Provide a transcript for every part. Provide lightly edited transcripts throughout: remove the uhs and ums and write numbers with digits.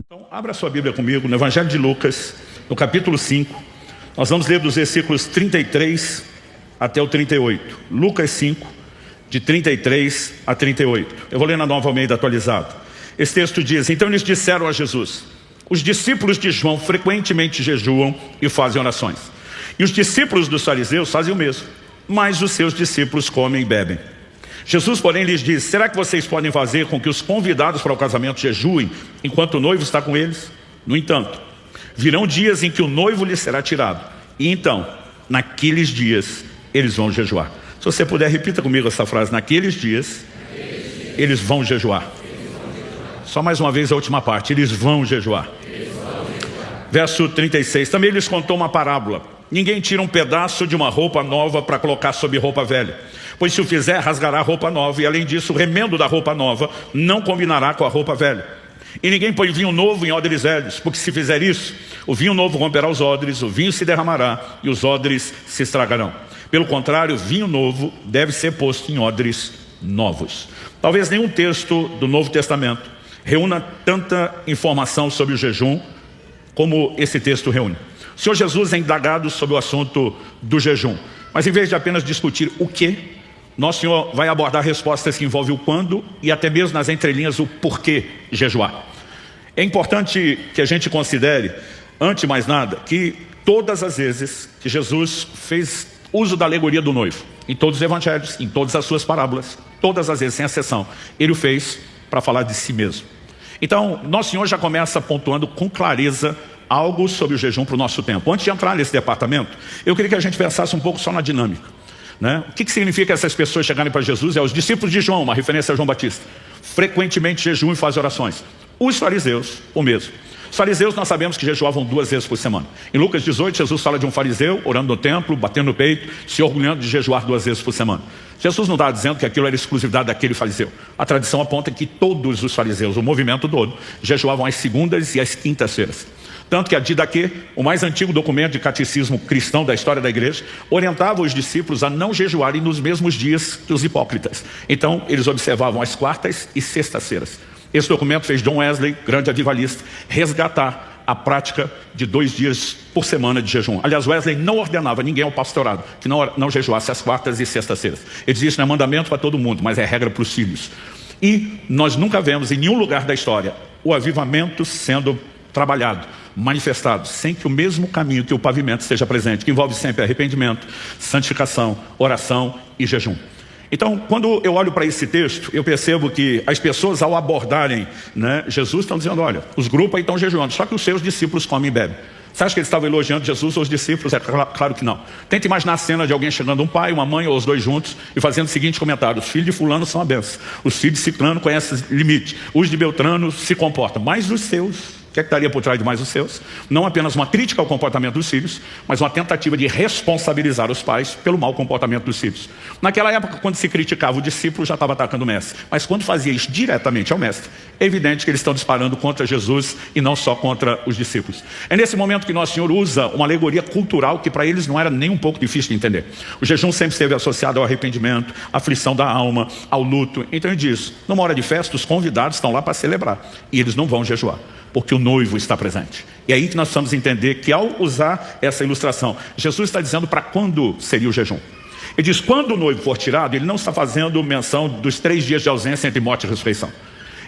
Então, abra sua Bíblia comigo no Evangelho de Lucas, no capítulo 5. Nós vamos ler dos versículos 33 até o 38. Lucas 5, de 33 a 38. Eu vou ler na Nova Almeida atualizada. Esse texto diz: então eles disseram a Jesus: os discípulos de João frequentemente jejuam e fazem orações. E os discípulos dos fariseus fazem o mesmo, mas os seus discípulos comem e bebem. Jesus, porém, lhes disse: será que vocês podem fazer com que os convidados para o casamento jejuem enquanto o noivo está com eles? No entanto, virão dias em que o noivo lhes será tirado, e então, naqueles dias, eles vão jejuar. Se você puder, repita comigo essa frase: naqueles dias, eles vão jejuar. Só mais uma vez a última parte: eles vão jejuar. Verso 36, também lhes contou uma parábola: ninguém tira um pedaço de uma roupa nova para colocar sobre roupa velha, pois se o fizer, rasgará a roupa nova, e além disso, o remendo da roupa nova não combinará com a roupa velha. E ninguém põe vinho novo em odres velhos, porque se fizer isso, o vinho novo romperá os odres, o vinho se derramará e os odres se estragarão. Pelo contrário, o vinho novo deve ser posto em odres novos. Talvez nenhum texto do Novo Testamento reúna tanta informação sobre o jejum como esse texto reúne. O Senhor Jesus é indagado sobre o assunto do jejum, mas em vez de apenas discutir o que, nosso Senhor vai abordar respostas que envolvem o quando e até mesmo nas entrelinhas o porquê jejuar. É importante que a gente considere, antes de mais nada, que todas as vezes que Jesus fez uso da alegoria do noivo, em todos os evangelhos, em todas as suas parábolas, todas as vezes, sem exceção, ele o fez para falar de si mesmo. Então, nosso Senhor já começa pontuando com clareza algo sobre o jejum para o nosso tempo. Antes de entrar nesse departamento, eu queria que a gente pensasse um pouco só na dinâmica, né? O que significa essas pessoas chegarem para Jesus? É os discípulos de João, uma referência a João Batista, frequentemente jejuam e fazem orações. Os fariseus, o mesmo. Os fariseus, nós sabemos que jejuavam 2 vezes por semana. Em Lucas 18, Jesus fala de um fariseu orando no templo, batendo no peito, se orgulhando de jejuar 2 vezes por semana. Jesus não está dizendo que aquilo era exclusividade daquele fariseu. A tradição aponta que todos os fariseus, o movimento todo, jejuavam às segundas e às quintas-feiras. Tanto que a Didaquê, o mais antigo documento de catecismo cristão da história da igreja, orientava os discípulos a não jejuarem nos mesmos dias que os hipócritas. Então, eles observavam as quartas e sextas-feiras. Esse documento fez John Wesley, grande avivalista, resgatar a prática de 2 dias por semana de jejum. Aliás, Wesley não ordenava ninguém ao pastorado que não jejuasse às quartas e sextas-feiras. Ele dizia: isso não é mandamento para todo mundo, mas é regra para os filhos. E nós nunca vemos em nenhum lugar da história o avivamento sendo trabalhado, manifestado, sem que o mesmo caminho que o pavimento esteja presente, que envolve sempre arrependimento, santificação, oração e jejum. Então, quando eu olho para esse texto, eu percebo que as pessoas, ao abordarem, Jesus, estão dizendo: olha, os grupos aí estão jejuando, só que os seus discípulos comem e bebem. Você acha que eles estavam elogiando Jesus ou os discípulos? É claro que não. Tente imaginar a cena de alguém chegando, um pai, uma mãe ou os dois juntos, e fazendo o seguinte comentário: os filhos de fulano são a benção, os filhos de ciclano conhecem limite, os de Beltrano se comportam, mas os seus... O que é que estaria por trás de mais os seus? Não apenas uma crítica ao comportamento dos filhos, mas uma tentativa de responsabilizar os pais pelo mau comportamento dos filhos. Naquela época, quando se criticava o discípulo, já estava atacando o mestre. Mas quando fazia isso diretamente ao mestre, é evidente que eles estão disparando contra Jesus e não só contra os discípulos. É nesse momento que Nosso Senhor usa uma alegoria cultural que para eles não era nem um pouco difícil de entender. O jejum sempre esteve associado ao arrependimento, à aflição da alma, ao luto. Então ele diz: numa hora de festa, os convidados estão lá para celebrar e eles não vão jejuar, porque o noivo está presente. E é aí que nós precisamos entender que, ao usar essa ilustração, Jesus está dizendo para quando seria o jejum. Ele diz: quando o noivo for tirado, ele não está fazendo menção dos 3 dias de ausência entre morte e ressurreição.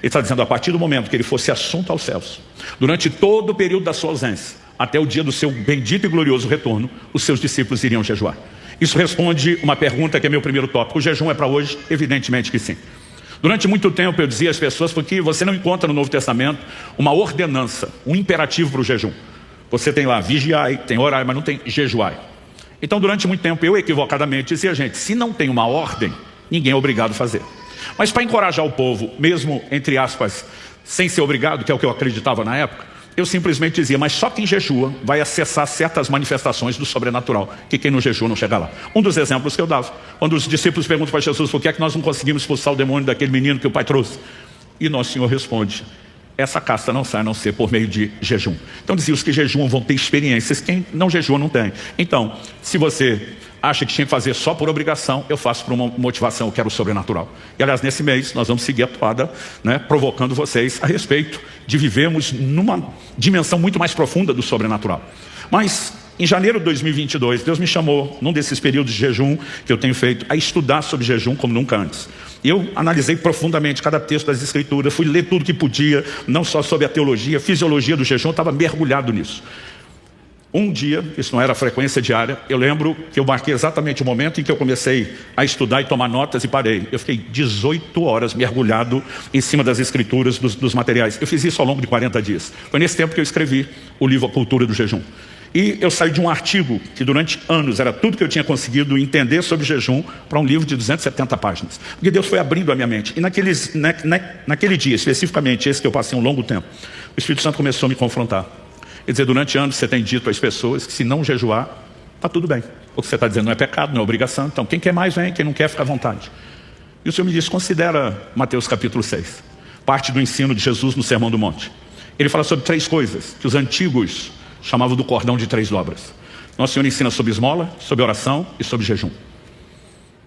Ele está dizendo: a partir do momento que ele fosse assunto aos céus, durante todo o período da sua ausência, até o dia do seu bendito e glorioso retorno, os seus discípulos iriam jejuar. Isso responde uma pergunta que é meu primeiro tópico: o jejum é para hoje? Evidentemente que sim. Durante muito tempo eu dizia às pessoas: porque você não encontra no Novo Testamento uma ordenança, um imperativo para o jejum. Você tem lá vigiai, tem orai, mas não tem jejuai. Então, durante muito tempo eu equivocadamente dizia: gente, se não tem uma ordem, ninguém é obrigado a fazer. Mas para encorajar o povo, mesmo entre aspas, sem ser obrigado, que é o que eu acreditava na época, eu simplesmente dizia: mas só quem jejua vai acessar certas manifestações do sobrenatural, que quem não jejua não chega lá. Um dos exemplos que eu dava, quando os discípulos perguntam para Jesus: por que é que nós não conseguimos expulsar o demônio daquele menino que o pai trouxe? E Nosso Senhor responde: essa casta não sai a não ser por meio de jejum. Então dizia: os que jejuam vão ter experiências, quem não jejua não tem. Então, se você acha que tinha que fazer só por obrigação, eu faço por uma motivação, eu quero o sobrenatural. E aliás, nesse mês, nós vamos seguir a toada, né, provocando vocês a respeito de vivermos numa dimensão muito mais profunda do sobrenatural. Mas, em janeiro de 2022, Deus me chamou, num desses períodos de jejum que eu tenho feito, a estudar sobre jejum como nunca antes. Eu analisei profundamente cada texto das Escrituras, fui ler tudo que podia, não só sobre a teologia, a fisiologia do jejum, eu estava mergulhado nisso. Um dia, isso não era a frequência diária, eu lembro que eu marquei exatamente o momento em que eu comecei a estudar e tomar notas e parei. Eu fiquei 18 horas mergulhado em cima das escrituras, dos materiais. Eu fiz isso ao longo de 40 dias. Foi nesse tempo que eu escrevi o livro A Cultura do Jejum. E eu saí de um artigo que durante anos era tudo que eu tinha conseguido entender sobre jejum para um livro de 270 páginas. Porque Deus foi abrindo a minha mente. E naquele dia, especificamente esse que eu passei um longo tempo, o Espírito Santo começou a me confrontar. Quer dizer, durante anos você tem dito às pessoas que se não jejuar, está tudo bem. O que você está dizendo não é pecado, não é obrigação. Então quem quer mais vem, quem não quer fica à vontade. E o Senhor me disse, considera Mateus capítulo 6. Parte do ensino de Jesus no Sermão do Monte. Ele fala sobre 3 coisas que os antigos chamavam do cordão de 3 dobras. Nosso Senhor ensina sobre esmola, sobre oração e sobre jejum.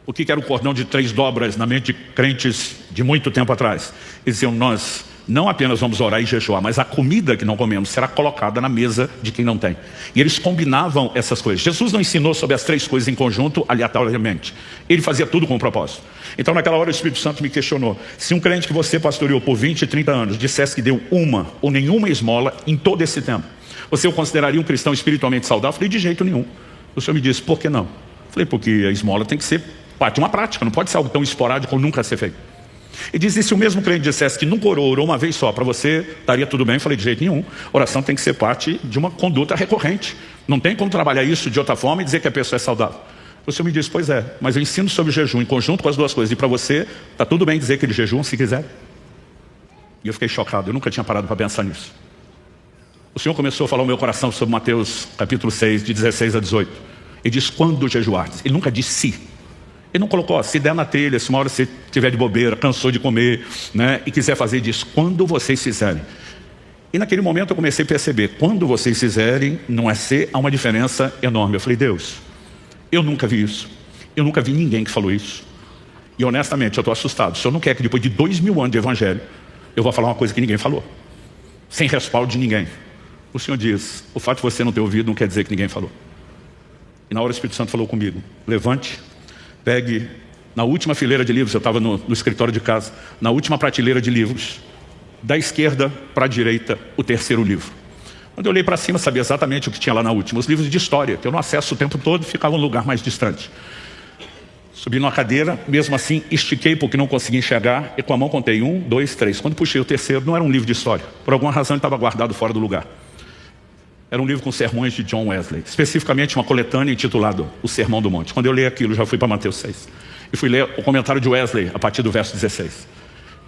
O que era o cordão de 3 dobras na mente de crentes de muito tempo atrás? Eles diziam, nós não apenas vamos orar e jejuar, mas a comida que não comemos será colocada na mesa de quem não tem. E eles combinavam essas coisas. Jesus não ensinou sobre as 3 coisas em conjunto, aleatoriamente. Ele fazia tudo com um propósito. Então naquela hora o Espírito Santo me questionou. Se um crente que você pastoreou por 20, 30 anos dissesse que deu uma ou nenhuma esmola em todo esse tempo, você o consideraria um cristão espiritualmente saudável? Eu falei, de jeito nenhum. O Senhor me disse, por que não? Eu falei, porque a esmola tem que ser parte de uma prática, não pode ser algo tão esporádico ou nunca ser feito. E diz, e se o mesmo crente dissesse que nunca orou uma vez só para você, estaria tudo bem? Eu falei, de jeito nenhum. Oração tem que ser parte de uma conduta recorrente. Não tem como trabalhar isso de outra forma e dizer que a pessoa é saudável. O Senhor me disse, pois é, mas eu ensino sobre o jejum em conjunto com as 2 coisas. E para você, está tudo bem dizer que ele jejum se quiser. E eu fiquei chocado, eu nunca tinha parado para pensar nisso. O Senhor começou a falar ao meu coração sobre Mateus capítulo 6, de 16 a 18. Ele diz, quando jejuardes? Ele nunca disse se. Ele não colocou, ó, se der na telha, se uma hora você estiver de bobeira, cansou de comer, né, e quiser fazer disso, quando vocês fizerem. E naquele momento eu comecei a perceber, quando vocês fizerem, não é ser, há uma diferença enorme. Eu falei, Deus, eu nunca vi isso. Eu nunca vi ninguém que falou isso. E honestamente, eu estou assustado. O Senhor não quer que depois de 2000 anos de evangelho, eu vou falar uma coisa que ninguém falou. Sem respaldo de ninguém. O Senhor diz, o fato de você não ter ouvido não quer dizer que ninguém falou. E na hora o Espírito Santo falou comigo, levante, pegue na última fileira de livros, eu estava no escritório de casa, na última prateleira de livros, da esquerda para a direita, o 3º livro. Quando eu olhei para cima, sabia exatamente o que tinha lá na última. Os livros de história, que eu não acesso o tempo todo, ficavam em um lugar mais distante. Subi numa cadeira, mesmo assim, estiquei porque não consegui enxergar, e com a mão contei 1, 2, 3. Quando puxei o 3º, não era um livro de história. Por alguma razão ele estava guardado fora do lugar. Era um livro com sermões de John Wesley, especificamente uma coletânea intitulada O Sermão do Monte. Quando eu li aquilo, já fui para Mateus 6. E fui ler o comentário de Wesley, a partir do verso 16.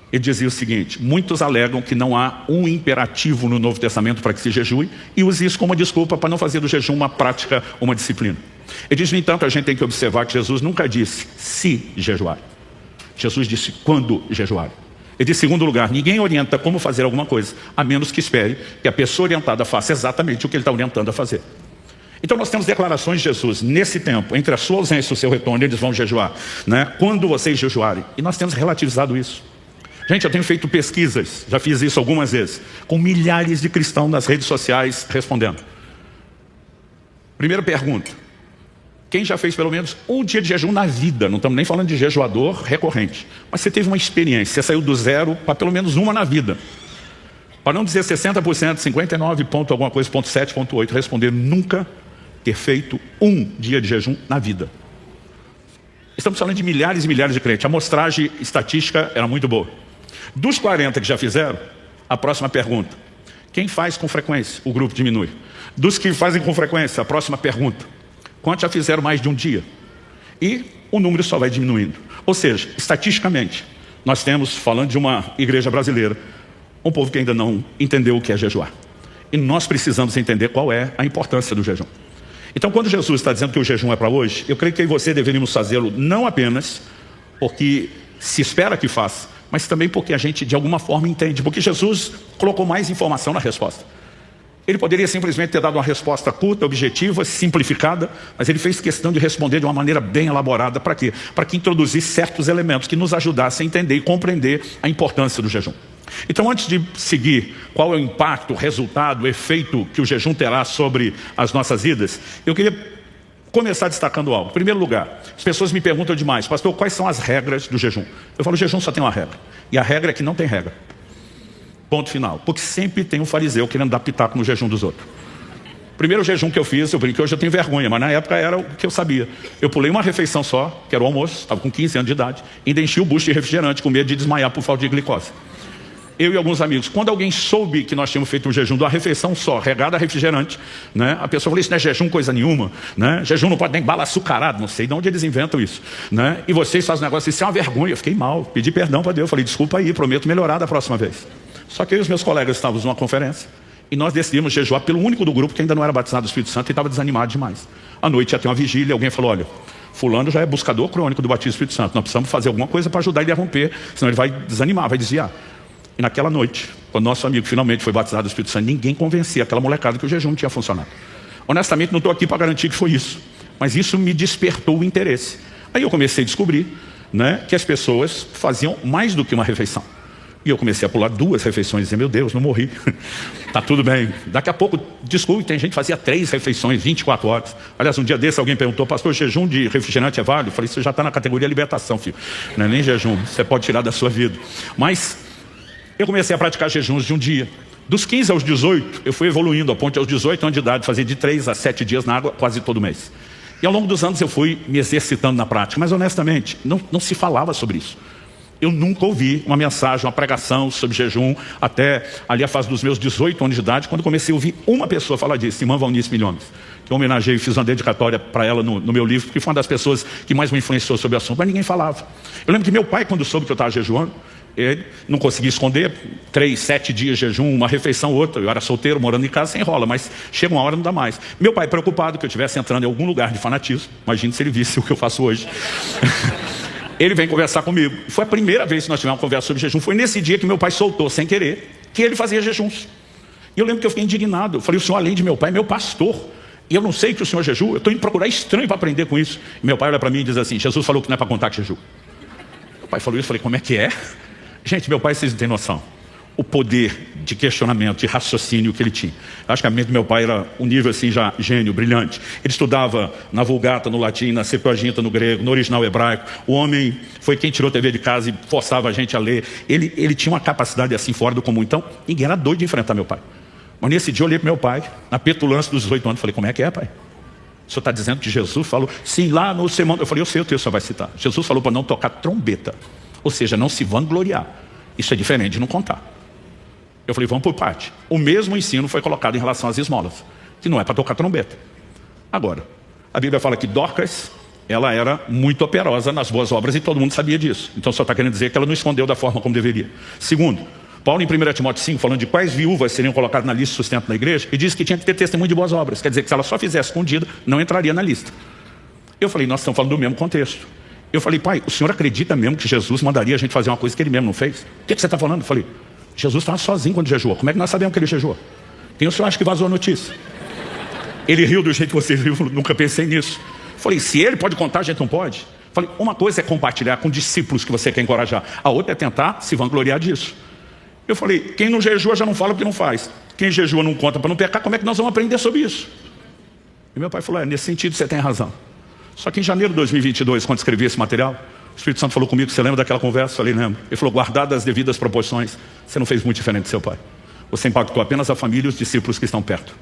Ele dizia o seguinte, muitos alegam que não há um imperativo no Novo Testamento para que se jejue, e use isso como uma desculpa para não fazer do jejum uma prática, uma disciplina. Ele diz, no entanto, a gente tem que observar que Jesus nunca disse se jejuar. Jesus disse quando jejuar. Ele diz, em segundo lugar, ninguém orienta como fazer alguma coisa, a menos que espere que a pessoa orientada faça exatamente o que ele está orientando a fazer. Então nós temos declarações de Jesus, nesse tempo, entre a sua ausência e o seu retorno, eles vão jejuar, né? Quando vocês jejuarem. E nós temos relativizado isso. Gente, eu tenho feito pesquisas, já fiz isso algumas vezes, com milhares de cristãos nas redes sociais respondendo. Primeira pergunta, quem já fez pelo menos um dia de jejum na vida? Não estamos nem falando de jejuador recorrente. Mas você teve uma experiência, você saiu do 0 para pelo menos uma na vida. Para não dizer 60%, 59 ponto alguma coisa, ponto 7, ponto 8, responder nunca ter feito um dia de jejum na vida. Estamos falando de milhares e milhares de crentes. A amostragem estatística era muito boa. Dos 40 que já fizeram, a próxima pergunta. Quem faz com frequência? O grupo diminui. Dos que fazem com frequência, a próxima pergunta. Quantos já fizeram mais de um dia? E o número só vai diminuindo. Ou seja, estatisticamente, nós temos, falando de uma igreja brasileira, um povo que ainda não entendeu o que é jejuar. E nós precisamos entender qual é a importância do jejum. Então, quando Jesus está dizendo que o jejum é para hoje, eu creio que eu e você deveríamos fazê-lo não apenas porque se espera que faça, mas também porque a gente, de alguma forma, entende. Porque Jesus colocou mais informação na resposta. Ele poderia simplesmente ter dado uma resposta curta, objetiva, simplificada, mas ele fez questão de responder de uma maneira bem elaborada. Para quê? Para que introduzisse certos elementos que nos ajudassem a entender e compreender a importância do jejum. Então, antes de seguir qual é o impacto, o resultado, o efeito que o jejum terá sobre as nossas vidas, eu queria começar destacando algo. Em primeiro lugar, as pessoas me perguntam demais: pastor, quais são as regras do jejum? Eu falo, o jejum só tem uma regra, e a regra é que não tem regra. Ponto final. Porque sempre tem um fariseu querendo dar pitaco no jejum dos outros. Primeiro jejum que eu fiz, eu brinquei, hoje eu tenho vergonha, mas na época era o que eu sabia. Eu pulei uma refeição só, que era o almoço, estava com 15 anos de idade, ainda enchi o bucho de refrigerante com medo de desmaiar por falta de glicose. Eu e alguns amigos, quando alguém soube que nós tínhamos feito um jejum de uma refeição só, regada a refrigerante, né? A pessoa falou, isso não é jejum coisa nenhuma, né? Jejum não pode nem bala açucarado, não sei de onde eles inventam isso, né? E vocês fazem um negócio, isso é uma vergonha. Eu fiquei mal, pedi perdão para Deus, falei, desculpa aí, prometo melhorar da próxima vez. Só que eu e os meus colegas estávamos numa conferência e nós decidimos jejuar pelo único do grupo que ainda não era batizado do Espírito Santo e estava desanimado demais. À noite ia ter uma vigília, alguém falou, olha, fulano já é buscador crônico do batismo do Espírito Santo, nós precisamos fazer alguma coisa para ajudar ele a romper, senão ele vai desanimar, vai desviar. E naquela noite, quando nosso amigo finalmente foi batizado do Espírito Santo, ninguém convencia aquela molecada que o jejum tinha funcionado. Honestamente, não estou aqui para garantir que foi isso, mas isso me despertou o interesse. Aí eu comecei a descobrir, né, que as pessoas faziam mais do que uma refeição. E eu comecei a pular 2 refeições e dizer, meu Deus, não morri. Tá tudo bem. Daqui a pouco, desculpe, tem gente que fazia 3 refeições, 24 horas. Aliás, um dia desse alguém perguntou, pastor, jejum de refrigerante é válido? Eu falei, você já está na categoria libertação, filho. Não é nem jejum, você pode tirar da sua vida. Mas eu comecei a praticar jejuns de um dia. Dos 15 aos 18, eu fui evoluindo a ponto aos 18 anos de idade, fazia de 3 a 7 dias na água quase todo mês. E ao longo dos anos eu fui me exercitando na prática. Mas honestamente, não se falava sobre isso. Eu nunca ouvi uma mensagem, uma pregação sobre jejum, até ali a fase dos meus 18 anos de idade, quando comecei a ouvir uma pessoa falar disso, irmã Valnice Milhomes, que eu homenageei e fiz uma dedicatória para ela no meu livro, porque foi uma das pessoas que mais me influenciou sobre o assunto, mas ninguém falava. Eu lembro que meu pai, quando soube que eu estava jejuando, ele não conseguia esconder, 3, 7 dias de jejum, uma refeição, outra. Eu era solteiro, morando em casa, sem rola, mas chega uma hora não dá mais. Meu pai preocupado que eu estivesse entrando em algum lugar de fanatismo, imagine se ele visse o que eu faço hoje. Ele vem conversar comigo. Foi a primeira vez que nós tivemos uma conversa sobre jejum. Foi nesse dia que meu pai soltou, sem querer, que ele fazia jejuns. E eu lembro que eu fiquei indignado. Eu falei, o senhor, além de meu pai, é meu pastor. E eu não sei que o senhor jejua. Eu estou indo procurar estranho para aprender com isso. E meu pai olha para mim e diz assim, Jesus falou que não é para contar que jejum. Meu pai falou isso, eu falei, como é que é? Gente, meu pai, vocês não têm noção. O poder de questionamento, de raciocínio que ele tinha. Acho que a mente do meu pai era um nível assim já gênio, brilhante. Ele estudava na Vulgata, no latim, na Septuaginta, no grego, no original hebraico. O homem foi quem tirou a TV de casa e forçava a gente a ler. Ele tinha uma capacidade assim fora do comum. Então, ninguém era doido de enfrentar meu pai. Mas nesse dia eu olhei para meu pai, na petulância dos 18 anos, falei, como é que é, pai? O senhor está dizendo que Jesus falou? Sim, lá no sermão. Eu falei, eu sei o texto, o senhor vai citar. Jesus falou para não tocar trombeta. Ou seja, não se vangloriar. Isso é diferente de não contar. Eu falei, vamos por parte. O mesmo ensino foi colocado em relação às esmolas, que não é para tocar trombeta. Agora, a Bíblia fala que Dorcas, ela era muito operosa nas boas obras e todo mundo sabia disso. Então só está querendo dizer que ela não escondeu da forma como deveria. Segundo, Paulo em 1 Timóteo 5, falando de quais viúvas seriam colocadas na lista de sustento da igreja, ele disse que tinha que ter testemunho de boas obras. Quer dizer que se ela só fizesse escondida, não entraria na lista. Eu falei, nós estamos falando do mesmo contexto. Eu falei, pai, o senhor acredita mesmo que Jesus mandaria a gente fazer uma coisa que ele mesmo não fez? O que você está falando? Eu falei, Jesus estava sozinho quando jejuou. Como é que nós sabemos que ele jejuou? Quem o senhor acha que vazou a notícia? Ele riu do jeito que você riu, nunca pensei nisso. Falei, se ele pode contar, a gente não pode. Falei, uma coisa é compartilhar com discípulos que você quer encorajar. A outra é tentar se vangloriar disso. Eu falei, quem não jejua já não fala porque não faz. Quem jejua não conta para não pecar, como é que nós vamos aprender sobre isso? E meu pai falou, nesse sentido você tem razão. Só que em janeiro de 2022, quando escrevi esse material, o Espírito Santo falou comigo, você lembra daquela conversa? Eu falei, lembro. Ele falou, guardadas as devidas proporções, você não fez muito diferente do seu pai. Você impactou apenas a família e os discípulos que estão perto.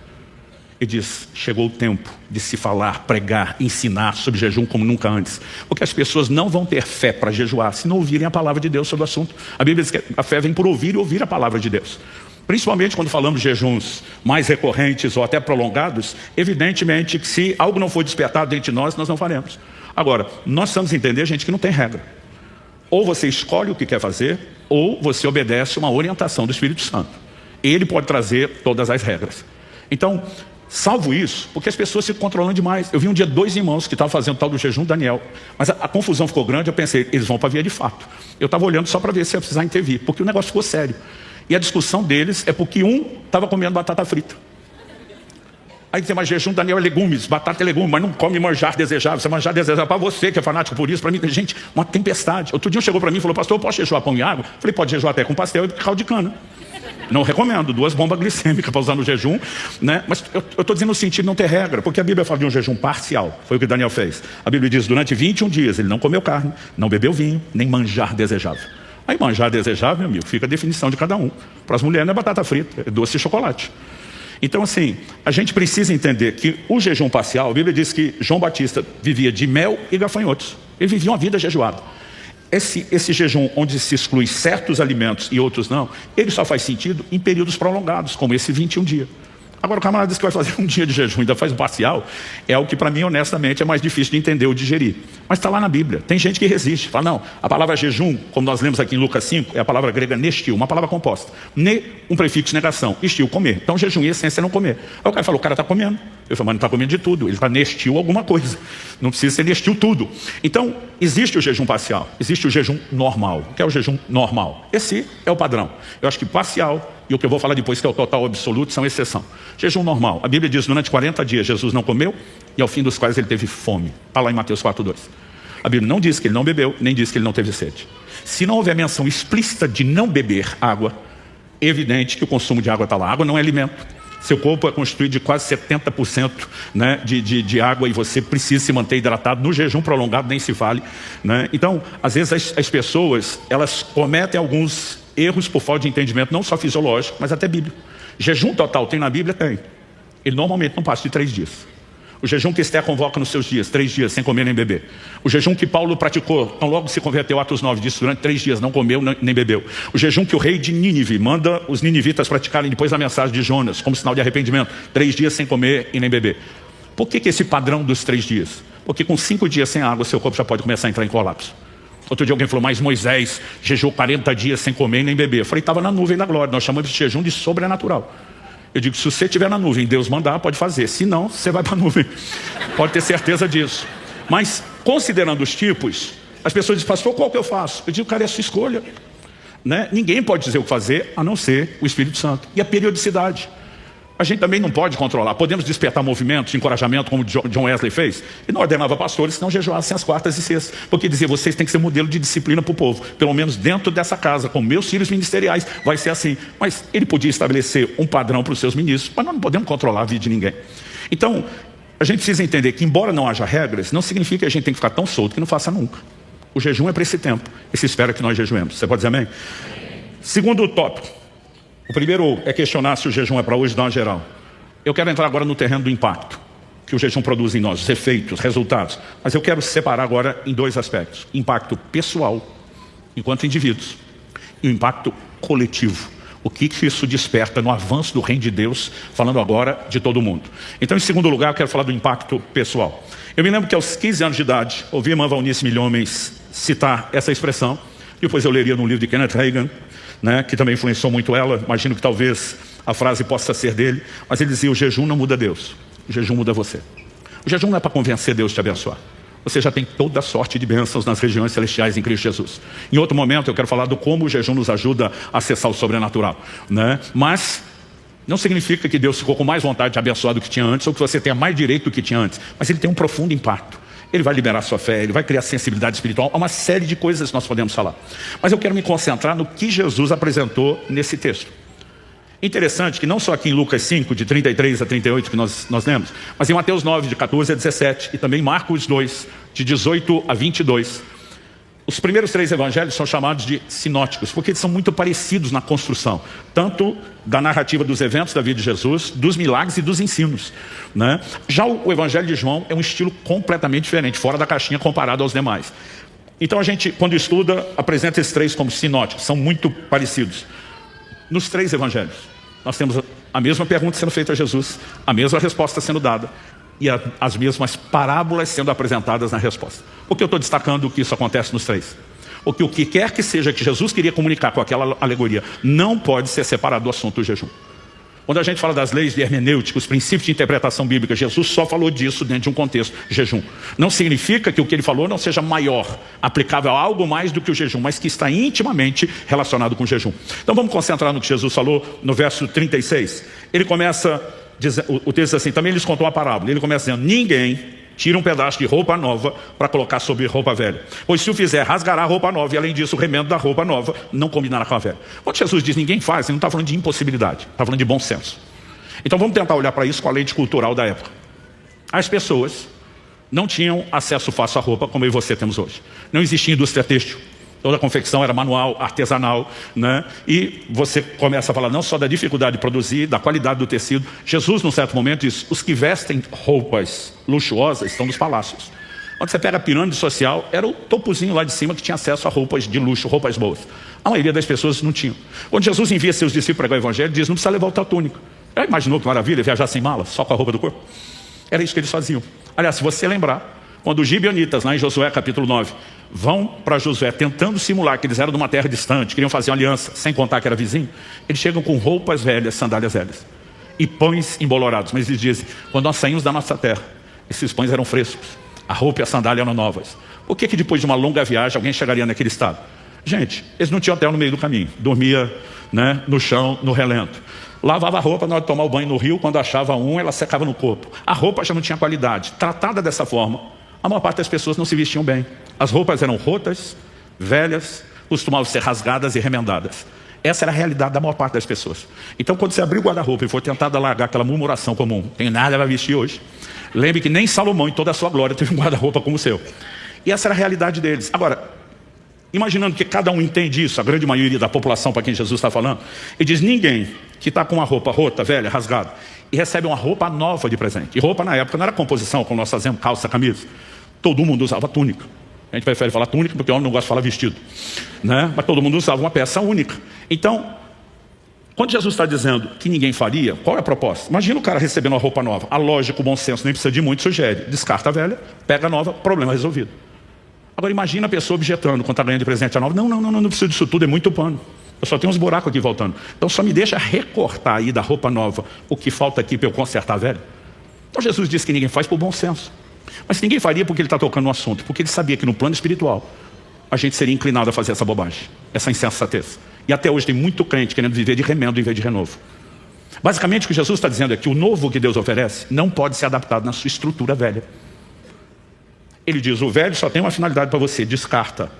E diz, chegou o tempo de se falar, pregar, ensinar sobre jejum como nunca antes. Porque as pessoas não vão ter fé para jejuar se não ouvirem a palavra de Deus sobre o assunto. A Bíblia diz que a fé vem por ouvir e ouvir a palavra de Deus. Principalmente quando falamos de jejuns mais recorrentes ou até prolongados, evidentemente que se algo não for despertado dentro de nós não faremos. Agora, nós precisamos entender, gente, que não tem regra. Ou você escolhe o que quer fazer, ou você obedece uma orientação do Espírito Santo. Ele pode trazer todas as regras. Então, salvo isso, porque as pessoas se controlando demais. Eu vi um dia 2 irmãos que estavam fazendo tal do jejum, Daniel. Mas a confusão ficou grande, eu pensei, eles vão para a via de fato. Eu estava olhando só para ver se ia precisar intervir, porque o negócio ficou sério. E a discussão deles é porque um estava comendo batata frita. Aí tem mais jejum, Daniel, é legumes, batata é legume, mas não come manjar desejável. Você manjar desejável para você, que é fanático por isso, para mim, gente, uma tempestade. Outro dia chegou para mim e falou, pastor, eu posso jejuar pão e água? Falei, pode jejuar até com pastel e caldo de cana. Não recomendo, 2 bombas glicêmicas para usar no jejum, né? Mas eu estou dizendo no sentido de não ter regra, porque a Bíblia fala de um jejum parcial, foi o que Daniel fez. A Bíblia diz, durante 21 dias ele não comeu carne, não bebeu vinho, nem manjar desejável. Aí manjar desejável, meu amigo, fica a definição de cada um. Para as mulheres não é batata frita, é doce e chocolate. Então assim, a gente precisa entender que o jejum parcial, a Bíblia diz que João Batista vivia de mel e gafanhotos. Ele vivia uma vida jejuada. Esse jejum onde se exclui certos alimentos e outros não, ele só faz sentido em períodos prolongados, como esse 21 dias. Agora o camarada diz que vai fazer um dia de jejum e ainda faz um parcial, é o que para mim honestamente é mais difícil de entender ou digerir. Mas está lá na Bíblia, tem gente que resiste, fala não, a palavra jejum, como nós lemos aqui em Lucas 5, é a palavra grega nestil, uma palavra composta. Ne, um prefixo negação, estil, comer. Então jejum em essência é não comer. Aí o cara falou, o cara está comendo. Eu falo, mas não está comendo de tudo, ele está nestil alguma coisa. Não precisa ser nestil tudo. Então, existe o jejum parcial, existe o jejum normal. O que é o jejum normal? Esse é o padrão. Eu acho que parcial e o que eu vou falar depois, que é o total absoluto, são exceção. Jejum normal. A Bíblia diz, durante 40 dias Jesus não comeu e ao fim dos quais ele teve fome. Está lá em Mateus 4:2. A Bíblia não diz que ele não bebeu, nem diz que ele não teve sede. Se não houver menção explícita de não beber água, é evidente que o consumo de água está lá. A água não é alimento. Seu corpo é constituído de quase 70%, né, de água e você precisa se manter hidratado. No jejum prolongado nem se fale, né? Então, às vezes as pessoas elas cometem alguns erros por falta de entendimento, não só fisiológico, mas até bíblico. Jejum total tem na Bíblia? Tem. Ele normalmente não passa de 3 dias. O jejum que Esther convoca nos seus dias, 3 dias, sem comer nem beber. O jejum que Paulo praticou, então logo se converteu, Atos 9, disse, durante 3 dias não comeu nem bebeu. O jejum que o rei de Nínive manda os ninivitas praticarem depois da mensagem de Jonas, como sinal de arrependimento, 3 dias sem comer e nem beber. Por que esse padrão dos 3 dias? Porque com 5 dias sem água, seu corpo já pode começar a entrar em colapso. Outro dia alguém falou, mas Moisés jejuou 40 dias sem comer e nem beber. Eu falei, estava na nuvem da glória, nós chamamos de jejum de sobrenatural. Eu digo, se você estiver na nuvem, Deus mandar, pode fazer. Se não, você vai para a nuvem. Pode ter certeza disso. Mas, considerando os tipos, as pessoas dizem, pastor, qual que eu faço? Eu digo, cara, é a sua escolha, né? Ninguém pode dizer o que fazer, a não ser o Espírito Santo. E a periodicidade. A gente também não pode controlar. Podemos despertar movimentos de encorajamento, como John Wesley fez. E não ordenava pastores que não jejuassem às quartas e sextas. Porque dizia, vocês têm que ser modelo de disciplina para o povo. Pelo menos dentro dessa casa, com meus filhos ministeriais, vai ser assim. Mas ele podia estabelecer um padrão para os seus ministros, mas nós não podemos controlar a vida de ninguém. Então, a gente precisa entender que, embora não haja regras, não significa que a gente tem que ficar tão solto que não faça nunca. O jejum é para esse tempo. E se espera que nós jejuemos. Você pode dizer amém? Segundo tópico. O primeiro é questionar se o jejum é para hoje, de uma geral. Eu quero entrar agora no terreno do impacto que o jejum produz em nós, os efeitos, resultados. Mas eu quero separar agora em 2 aspectos. Impacto pessoal, enquanto indivíduos, e o impacto coletivo. O que isso desperta no avanço do reino de Deus, falando agora de todo mundo. Então, em segundo lugar, eu quero falar do impacto pessoal. Eu me lembro que aos 15 anos de idade, ouvi a irmã Valnice Milhomens citar essa expressão. Depois eu leria no livro de Kenneth Hagin, né, que também influenciou muito ela. Imagino que talvez a frase possa ser dele. Mas ele dizia, o jejum não muda Deus. O jejum muda você. O jejum não é para convencer Deus a te abençoar. Você já tem toda a sorte de bênçãos nas regiões celestiais em Cristo Jesus. Em outro momento eu quero falar do como o jejum nos ajuda a acessar o sobrenatural, né? Mas não significa que Deus ficou com mais vontade de te abençoar do que tinha antes, ou que você tenha mais direito do que tinha antes. Mas ele tem um profundo impacto. Ele vai liberar sua fé, ele vai criar sensibilidade espiritual. Há uma série de coisas que nós podemos falar. Mas eu quero me concentrar no que Jesus apresentou nesse texto. Interessante que não só aqui em Lucas 5, de 33 a 38 que nós lemos, mas em Mateus 9, de 14 a 17, e também Marcos 2, de 18 a 22. Os primeiros 3 evangelhos são chamados de sinóticos, porque eles são muito parecidos na construção, tanto da narrativa dos eventos da vida de Jesus, dos milagres e dos ensinos, né? Já o evangelho de João é um estilo completamente diferente, fora da caixinha comparado aos demais. Então a gente, quando estuda, apresenta esses 3 como sinóticos, são muito parecidos. Nos 3 evangelhos, nós temos a mesma pergunta sendo feita a Jesus, a mesma resposta sendo dada, e as mesmas parábolas sendo apresentadas na resposta. Por que eu estou destacando que isso acontece nos 3? Porque o que quer que seja que Jesus queria comunicar com aquela alegoria, não pode ser separado do assunto do jejum. Quando a gente fala das leis de hermenêutica, os princípios de interpretação bíblica, Jesus só falou disso dentro de um contexto de jejum. Não significa que o que ele falou não seja maior, aplicável a algo mais do que o jejum, mas que está intimamente relacionado com o jejum. Então vamos concentrar no que Jesus falou no verso 36. Ele começa o texto diz assim, também eles contou a parábola. Ele começa dizendo, ninguém tira um pedaço de roupa nova para colocar sobre roupa velha. Pois se o fizer, rasgará a roupa nova, e além disso, o remendo da roupa nova não combinará com a velha. Quando Jesus diz ninguém faz, ele não está falando de impossibilidade, está falando de bom senso. Então vamos tentar olhar para isso com a lente cultural da época. As pessoas não tinham acesso fácil à roupa como eu e você temos hoje. Não existia indústria têxtil. Toda a confecção era manual, artesanal, né? E você começa a falar não só da dificuldade de produzir, da qualidade do tecido. Jesus, num certo momento, diz, os que vestem roupas luxuosas estão nos palácios. Quando você pega a pirâmide social, era o topozinho lá de cima que tinha acesso a roupas de luxo, roupas boas. A maioria das pessoas não tinham. Quando Jesus envia seus discípulos para pregar o evangelho, diz, não precisa levar outra túnica. Já imaginou que maravilha, viajar sem mala, só com a roupa do corpo? Era isso que eles faziam. Aliás, se você lembrar, quando os gibeonitas, lá em Josué capítulo 9, vão para Josué tentando simular que eles eram de uma terra distante, queriam fazer uma aliança, sem contar que era vizinho, eles chegam com roupas velhas, sandálias velhas e pães embolorados. Mas eles dizem, quando nós saímos da nossa terra, esses pães eram frescos, a roupa e a sandália eram novas. Por que depois de uma longa viagem alguém chegaria naquele estado? Gente, eles não tinham hotel no meio do caminho, dormia, né, no chão, no relento. Lavava a roupa na hora de tomar o banho no rio, quando achava ela secava no corpo. A roupa já não tinha qualidade. Tratada dessa forma, a maior parte das pessoas não se vestiam bem. As roupas eram rotas, velhas, costumavam ser rasgadas e remendadas. Essa era a realidade da maior parte das pessoas. Então, quando você abrir o guarda-roupa e for tentar largar aquela murmuração comum, tem nada para vestir hoje, lembre que nem Salomão, em toda a sua glória, teve um guarda-roupa como o seu. E essa era a realidade deles. Agora, imaginando que cada um entende isso, a grande maioria da população para quem Jesus está falando, ele diz, ninguém que está com uma roupa rota, velha, rasgada, e recebe uma roupa nova de presente. E roupa na época não era composição, como nós fazemos, calça, camisa. Todo mundo usava túnica. A gente prefere falar túnica porque o homem não gosta de falar vestido, né? Mas todo mundo usava uma peça única. Então, quando Jesus está dizendo que ninguém faria, qual é a proposta? Imagina o cara recebendo uma roupa nova. A lógica, o bom senso, nem precisa de muito, sugere. Descarta a velha, pega a nova, problema resolvido. Agora imagina a pessoa objetando quando está ganhando de presente a nova. Não precisa disso tudo, é muito pano. Eu só tenho uns buracos aqui voltando. Então só me deixa recortar aí da roupa nova o que falta aqui para eu consertar a velha. Então Jesus disse que ninguém faz por bom senso. Mas ninguém faria porque ele está tocando no assunto. Porque ele sabia que no plano espiritual a gente seria inclinado a fazer essa bobagem, essa insensatez. E até hoje tem muito crente querendo viver de remendo em vez de renovo. Basicamente o que Jesus está dizendo é que o novo que Deus oferece não pode ser adaptado na sua estrutura velha. Ele diz, o velho só tem uma finalidade para você, descarta.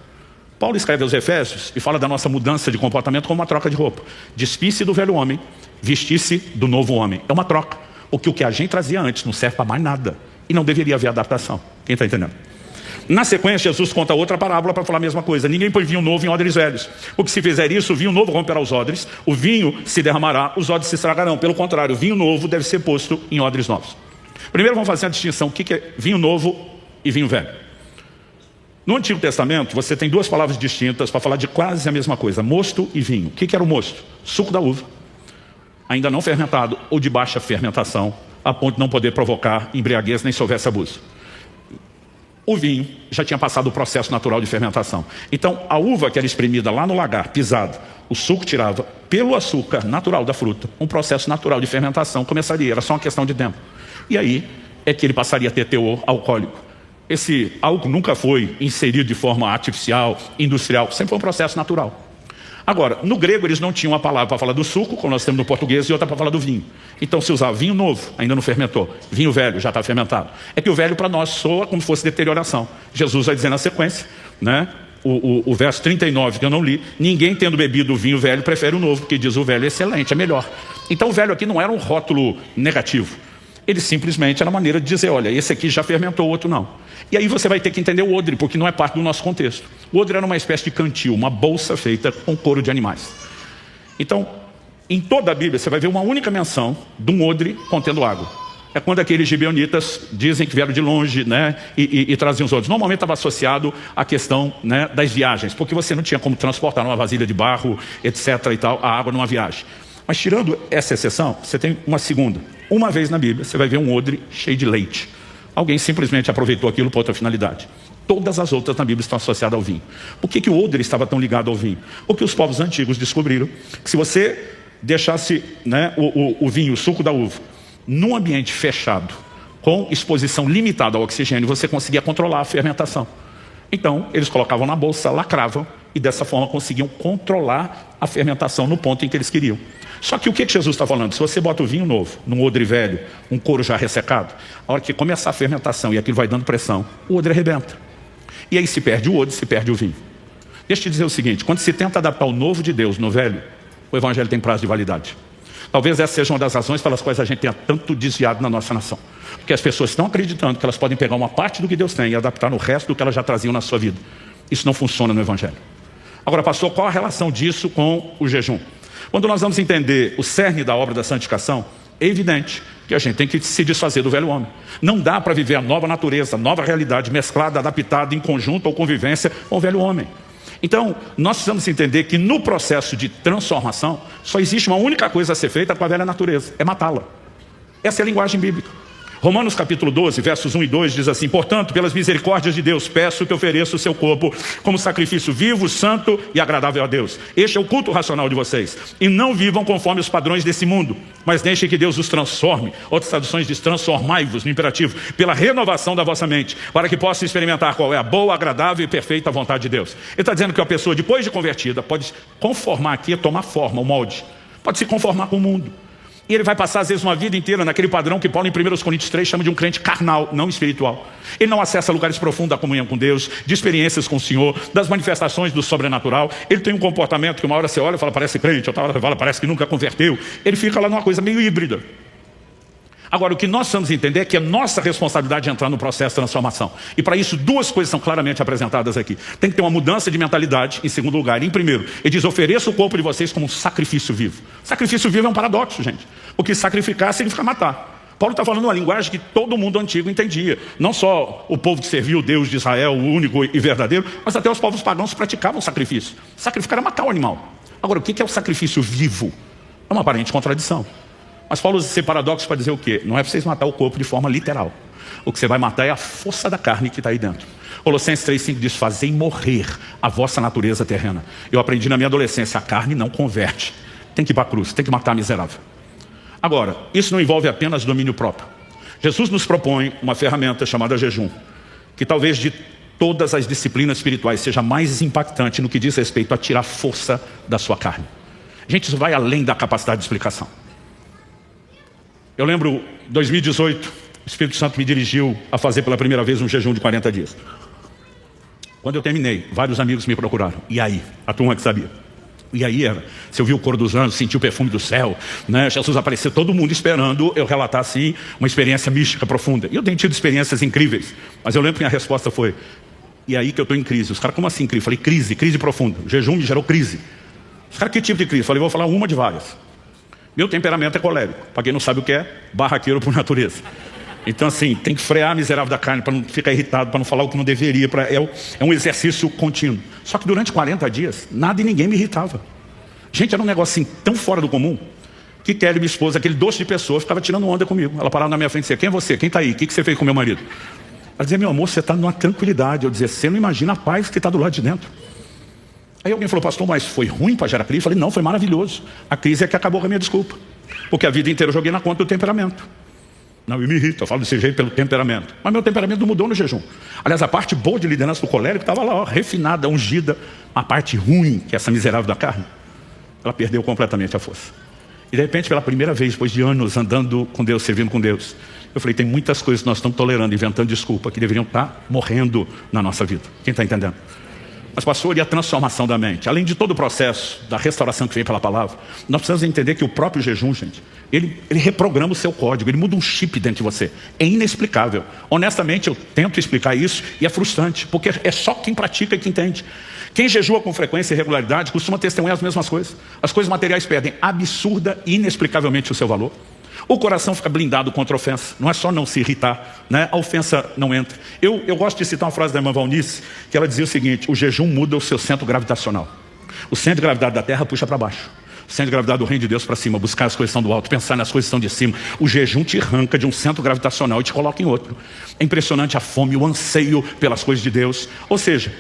Paulo escreve aos Efésios e fala da nossa mudança de comportamento como uma troca de roupa. Despisse do velho homem, vestisse do novo homem. É uma troca. Porque o que a gente trazia antes não serve para mais nada. E não deveria haver adaptação. Quem está entendendo? Na sequência, Jesus conta outra parábola para falar a mesma coisa. Ninguém põe vinho novo em odres velhos. Porque se fizer isso, o vinho novo romperá os odres, o vinho se derramará, os odres se estragarão. Pelo contrário, o vinho novo deve ser posto em odres novos. Primeiro vamos fazer a distinção. O que é vinho novo e vinho velho? No Antigo Testamento, você tem duas palavras distintas para falar de quase a mesma coisa. Mosto e vinho. O que era o mosto? Suco da uva, ainda não fermentado ou de baixa fermentação, a ponto de não poder provocar embriaguez nem se houvesse abuso. O vinho já tinha passado o processo natural de fermentação. Então, a uva que era espremida lá no lagar, pisado, o suco tirava, pelo açúcar natural da fruta, um processo natural de fermentação começaria, era só uma questão de tempo. E aí é que ele passaria a ter teor alcoólico. Esse álcool nunca foi inserido de forma artificial, industrial, sempre foi um processo natural. Agora, no grego eles não tinham uma palavra para falar do suco, como nós temos no português, e outra para falar do vinho. Então se usava vinho novo, ainda não fermentou. Vinho velho, já está fermentado. É que o velho para nós soa como se fosse deterioração. Jesus vai dizer na sequência, né? O verso 39, que eu não li, ninguém tendo bebido o vinho velho prefere o novo, porque diz o velho é excelente, é melhor. Então o velho aqui não era um rótulo negativo. Ele simplesmente era a maneira de dizer, olha, esse aqui já fermentou, o outro não. E aí você vai ter que entender o odre, porque não é parte do nosso contexto. O odre era uma espécie de cantil, uma bolsa feita com couro de animais. Então, em toda a Bíblia, você vai ver uma única menção de um odre contendo água. É quando aqueles gibeonitas dizem que vieram de longe, né, e traziam os odres. Normalmente estava associado à questão, né, das viagens, porque você não tinha como transportar numa vasilha de barro, etc. e tal, a água numa viagem. Mas tirando essa exceção, você tem uma segunda. Uma vez na Bíblia, você vai ver um odre cheio de leite. Alguém simplesmente aproveitou aquilo para outra finalidade. Todas as outras na Bíblia estão associadas ao vinho. Por que o odre estava tão ligado ao vinho? Porque os povos antigos descobriram que se você deixasse, né, o vinho, o suco da uva, num ambiente fechado, com exposição limitada ao oxigênio, você conseguia controlar a fermentação. Então, eles colocavam na bolsa, lacravam, e dessa forma conseguiam controlar a fermentação no ponto em que eles queriam. Só que o que Jesus está falando? Se você bota o vinho novo num odre velho, um couro já ressecado, a hora que começar a fermentação e aquilo vai dando pressão, o odre arrebenta. E aí se perde o odre, se perde o vinho. Deixa eu te dizer o seguinte, quando se tenta adaptar o novo de Deus no velho, o evangelho tem prazo de validade. Talvez essa seja uma das razões pelas quais a gente tenha tanto desviado na nossa nação. Porque as pessoas estão acreditando que elas podem pegar uma parte do que Deus tem e adaptar no resto do que elas já traziam na sua vida. Isso não funciona no evangelho. Agora, pastor, qual a relação disso com o jejum? Quando nós vamos entender o cerne da obra da santificação, é evidente que a gente tem que se desfazer do velho homem. Não dá para viver a nova natureza, a nova realidade, mesclada, adaptada, em conjunto ou convivência com o velho homem. Então, nós precisamos entender que no processo de transformação, só existe uma única coisa a ser feita com a velha natureza, é matá-la. Essa é a linguagem bíblica. Romanos capítulo 12, versos 1 e 2 diz assim: portanto, pelas misericórdias de Deus, peço que ofereça o seu corpo como sacrifício vivo, santo e agradável a Deus. Este é o culto racional de vocês. E não vivam conforme os padrões desse mundo, mas deixem que Deus os transforme. Outras traduções diz: transformai-vos, no imperativo, pela renovação da vossa mente, para que possa experimentar qual é a boa, agradável e perfeita vontade de Deus. Ele está dizendo que a pessoa, depois de convertida, pode conformar aqui, tomar forma, o molde. Pode se conformar com o mundo. E ele vai passar, às vezes, uma vida inteira naquele padrão que Paulo, em 1 Coríntios 3, chama de um crente carnal, não espiritual. Ele não acessa lugares profundos da comunhão com Deus, de experiências com o Senhor, das manifestações do sobrenatural. Ele tem um comportamento que uma hora você olha e fala, parece crente, outra hora você fala, parece que nunca converteu. Ele fica lá numa coisa meio híbrida. Agora, o que nós precisamos entender é que é nossa responsabilidade entrar no processo de transformação. E para isso, duas coisas são claramente apresentadas aqui. Tem que ter uma mudança de mentalidade, em segundo lugar. Em primeiro, ele diz, ofereça o corpo de vocês como um sacrifício vivo. Sacrifício vivo é um paradoxo, gente. Porque sacrificar significa matar. Paulo está falando uma linguagem que todo mundo antigo entendia. Não só o povo que serviu o Deus de Israel, o único e verdadeiro, mas até os povos pagãos praticavam sacrifício. Sacrificar era matar o animal. Agora, o que é o sacrifício vivo? É uma aparente contradição. Mas Paulo usa esse paradoxo para dizer o quê? Não é para vocês matar o corpo de forma literal. O que você vai matar é a força da carne que está aí dentro. Colossenses 3,5 diz, fazei morrer a vossa natureza terrena. Eu aprendi na minha adolescência, a carne não converte. Tem que ir para a cruz, tem que matar a miserável. Agora, isso não envolve apenas domínio próprio. Jesus nos propõe uma ferramenta chamada jejum, que talvez de todas as disciplinas espirituais seja mais impactante no que diz respeito a tirar força da sua carne. Gente, isso vai além da capacidade de explicação. Eu lembro, em 2018, o Espírito Santo me dirigiu a fazer pela primeira vez um jejum de 40 dias. Quando eu terminei, vários amigos me procuraram. E aí? A turma que sabia. E aí era, você ouviu o coro dos anjos, sentiu o perfume do céu, né? Jesus apareceu, todo mundo esperando eu relatar assim, uma experiência mística profunda. E eu tenho tido experiências incríveis, mas eu lembro que a resposta foi, e aí que eu estou em crise. Os caras, como assim crise? Eu falei, crise profunda. O jejum me gerou crise. Os caras, que tipo de crise? Eu falei, vou falar uma de várias. Meu temperamento é colérico. Para quem não sabe o que é, barraqueiro por natureza. Então assim, tem que frear a miserável da carne para não ficar irritado, para não falar o que não deveria. É um exercício contínuo. Só que durante 40 dias, nada e ninguém me irritava. Gente, era um negócio assim, tão fora do comum, que Kelly, minha esposa, aquele doce de pessoa, ficava tirando onda comigo. Ela parava na minha frente e dizia, quem é você? Quem está aí? O que você fez com meu marido? Ela dizia, meu amor, você está numa tranquilidade. Eu dizia, você não imagina a paz que está do lado de dentro. Aí alguém falou, pastor, mas foi ruim para gerar crise? Eu falei, não, foi maravilhoso. A crise é que acabou com a minha desculpa. Porque a vida inteira eu joguei na conta do temperamento. Não, eu me irrito, eu falo desse jeito pelo temperamento. Mas meu temperamento não mudou no jejum. Aliás, a parte boa de liderança do colérico estava lá, ó, refinada, ungida. A parte ruim, que é essa miserável da carne, ela perdeu completamente a força. E de repente, pela primeira vez, depois de anos andando com Deus, servindo com Deus, eu falei, tem muitas coisas que nós estamos tolerando, inventando desculpa, que deveriam estar morrendo na nossa vida. Quem está entendendo? Mas pastor, e a transformação da mente? Além de todo o processo da restauração que vem pela palavra, nós precisamos entender que o próprio jejum, gente, ele reprograma o seu código, ele muda um chip dentro de você. É inexplicável. Honestamente, eu tento explicar isso e é frustrante, porque é só quem pratica e que entende. Quem jejua com frequência e regularidade costuma testemunhar as mesmas coisas. As coisas materiais perdem absurda e inexplicavelmente o seu valor. O coração fica blindado contra a ofensa. Não é só não se irritar, né? A ofensa não entra. Eu gosto de citar uma frase da irmã Valnice, que ela dizia o seguinte, o jejum muda o seu centro gravitacional. O centro de gravidade da terra puxa para baixo. O centro de gravidade do reino de Deus para cima, buscar as coisas que estão do alto, pensar nas coisas que estão de cima. O jejum te arranca de um centro gravitacional e te coloca em outro. É impressionante a fome, o anseio pelas coisas de Deus. Ou seja,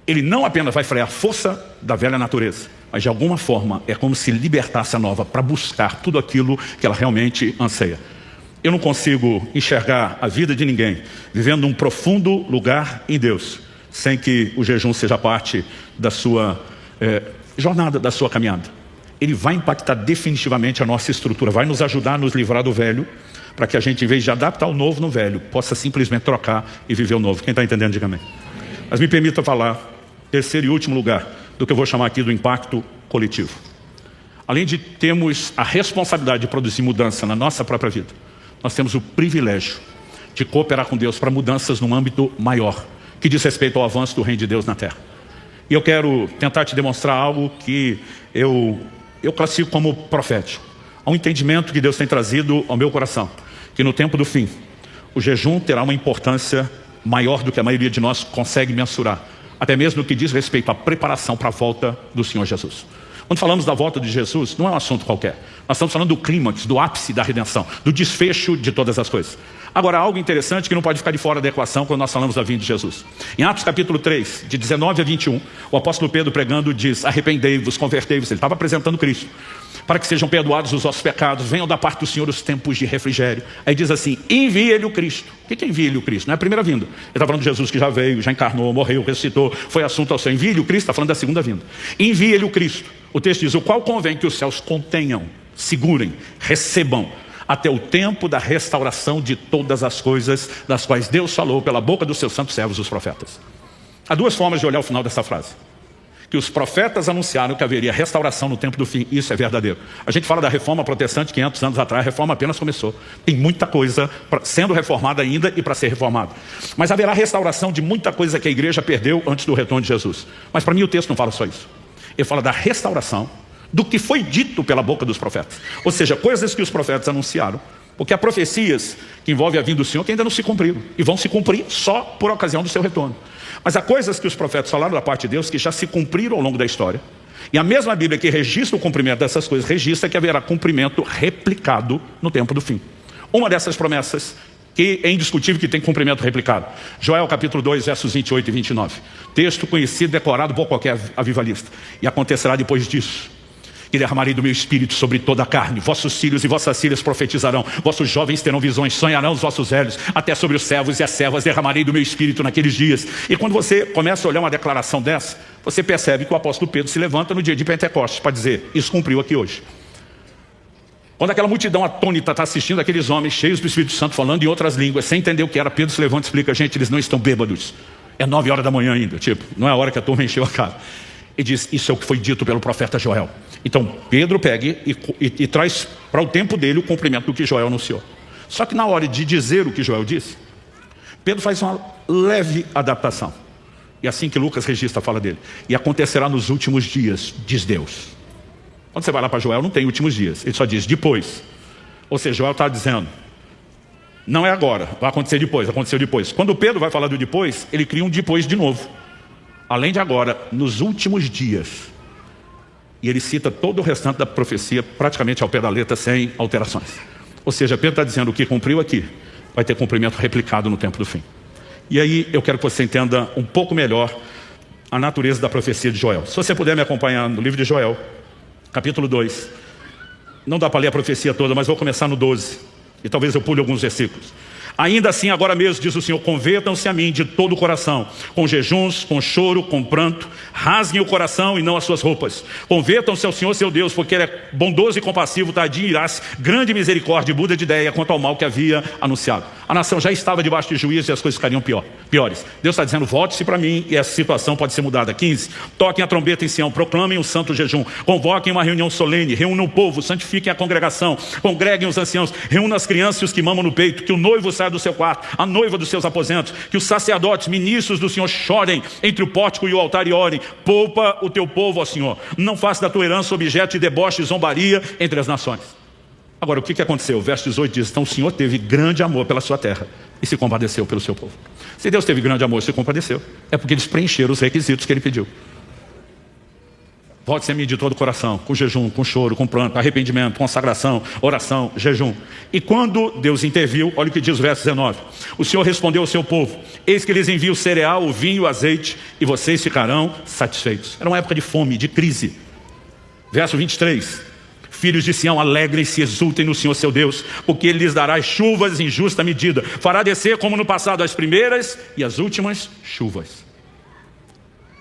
ele não apenas vai frear a força da velha natureza, mas de alguma forma é como se libertasse a nova para buscar tudo aquilo que ela realmente anseia. Eu não consigo enxergar a vida de ninguém vivendo um profundo lugar em Deus sem que o jejum seja parte da sua jornada, da sua caminhada. Ele vai impactar definitivamente a nossa estrutura, vai nos ajudar a nos livrar do velho, para que a gente, em vez de adaptar o novo no velho, possa simplesmente trocar e viver o novo. Quem está entendendo, diga amém. Mas me permita falar, terceiro e último lugar, do que eu vou chamar aqui do impacto coletivo. Além de termos a responsabilidade de produzir mudança na nossa própria vida, nós temos o privilégio de cooperar com Deus para mudanças num âmbito maior, que diz respeito ao avanço do reino de Deus na terra. E eu quero tentar te demonstrar algo que eu classifico como profético. Há um entendimento que Deus tem trazido ao meu coração, que no tempo do fim, o jejum terá uma importância maior do que a maioria de nós consegue mensurar, até mesmo no que diz respeito à preparação para a volta do Senhor Jesus. Quando falamos da volta de Jesus, não é um assunto qualquer. Nós estamos falando do clímax, do ápice da redenção, do desfecho de todas as coisas. Agora, algo interessante que não pode ficar de fora da equação quando nós falamos da vinda de Jesus. Em Atos capítulo 3, de 19 a 21, o apóstolo Pedro pregando diz: arrependei-vos, convertei-vos. Ele estava apresentando Cristo, para que sejam perdoados os vossos pecados, venham da parte do Senhor os tempos de refrigério. Aí diz assim: envie-lhe o Cristo. O que é envie-lhe o Cristo? Não é a primeira vinda. Ele está falando de Jesus que já veio, já encarnou, morreu, ressuscitou, foi assunto ao céu. Envie-lhe o Cristo, está falando da segunda vinda. Envie-lhe o Cristo. O texto diz: o qual convém que os céus contenham, segurem, recebam, até o tempo da restauração de todas as coisas, das quais Deus falou pela boca dos seus santos servos, os profetas. Há duas formas de olhar o final dessa frase. Que os profetas anunciaram que haveria restauração no tempo do fim. Isso é verdadeiro. A gente fala da reforma protestante 500 anos atrás. A reforma apenas começou. Tem muita coisa sendo reformada ainda e para ser reformada. Mas haverá restauração de muita coisa que a igreja perdeu antes do retorno de Jesus. Mas para mim o texto não fala só isso. Ele fala da restauração do que foi dito pela boca dos profetas. Ou seja, coisas que os profetas anunciaram, porque há profecias que envolvem a vinda do Senhor que ainda não se cumpriram, e vão se cumprir só por ocasião do seu retorno. Mas há coisas que os profetas falaram da parte de Deus que já se cumpriram ao longo da história. E a mesma Bíblia que registra o cumprimento dessas coisas, registra que haverá cumprimento replicado no tempo do fim. Uma dessas promessas, que é indiscutível que tem cumprimento replicado. Joel capítulo 2, versos 28 e 29. Texto conhecido, decorado por qualquer avivalista. E acontecerá depois disso, que derramarei do meu espírito sobre toda a carne. Vossos filhos e vossas filhas profetizarão. Vossos jovens terão visões, sonharão os vossos velhos. Até sobre os servos e as servas derramarei do meu espírito naqueles dias. E quando você começa a olhar uma declaração dessa, você percebe que o apóstolo Pedro se levanta no dia de Pentecostes para dizer: isso cumpriu aqui hoje. Quando aquela multidão atônita está assistindo aqueles homens cheios do Espírito Santo falando em outras línguas, sem entender o que era, Pedro se levanta e explica: gente, eles não estão bêbados. É 9 horas da manhã ainda, não é a hora que a turma encheu a cara. E diz: isso é o que foi dito pelo profeta Joel. Então Pedro pega e traz para o tempo dele o cumprimento do que Joel anunciou. Só que na hora de dizer o que Joel disse, Pedro faz uma leve adaptação. E assim que Lucas registra, fala dele: e acontecerá nos últimos dias, diz Deus. Quando você vai lá para Joel, não tem últimos dias, ele só diz depois. Ou seja, Joel está dizendo: não é agora, vai acontecer depois, aconteceu depois. Quando Pedro vai falar do depois, ele cria um depois de novo. Além de agora, nos últimos dias. E ele cita todo o restante da profecia praticamente ao pé da letra, sem alterações. Ou seja, Pedro está dizendo: o que cumpriu aqui vai ter cumprimento replicado no tempo do fim. E aí eu quero que você entenda um pouco melhor a natureza da profecia de Joel. Se você puder me acompanhar no livro de Joel, capítulo 2. Não dá para ler a profecia toda, mas vou começar no 12. E talvez eu pule alguns versículos. Ainda assim, agora mesmo, diz o Senhor: convertam-se a mim de todo o coração, com jejuns, com choro, com pranto, rasguem o coração e não as suas roupas. Convertam-se ao Senhor seu Deus, porque Ele é bondoso e compassivo, tardio em irar-se, grande misericórdia e muda de ideia quanto ao mal que havia anunciado. A nação já estava debaixo de juízo e as coisas ficariam piores. Deus está dizendo: volte-se para mim e essa situação pode ser mudada. 15. Toquem a trombeta em Sião, proclamem um santo jejum, convoquem uma reunião solene, reúnam o povo, santifiquem a congregação, congreguem os anciãos, reúnam as crianças e os que mamam no peito, que o noivo saia do seu quarto, a noiva dos seus aposentos, que os sacerdotes, ministros do Senhor chorem entre o pórtico e o altar e orem. Poupa o teu povo, ó Senhor, não faça da tua herança objeto de deboche e zombaria entre as nações. Agora, o que aconteceu? O verso 18 diz: então o Senhor teve grande amor pela sua terra e se compadeceu pelo seu povo. Se Deus teve grande amor e se compadeceu, é porque eles preencheram os requisitos que Ele pediu. Volte-se a mim de todo o coração, com jejum, com choro, com pranto, arrependimento, consagração, oração, jejum. E quando Deus interviu, olha o que diz o verso 19. O Senhor respondeu ao seu povo: eis que lhes envio o cereal, o vinho, o azeite, e vocês ficarão satisfeitos. Era uma época de fome, de crise. Verso 23. Filhos de Sião, alegrem-se e exultem no Senhor seu Deus, porque Ele lhes dará chuvas em justa medida. Fará descer como no passado as primeiras e as últimas chuvas.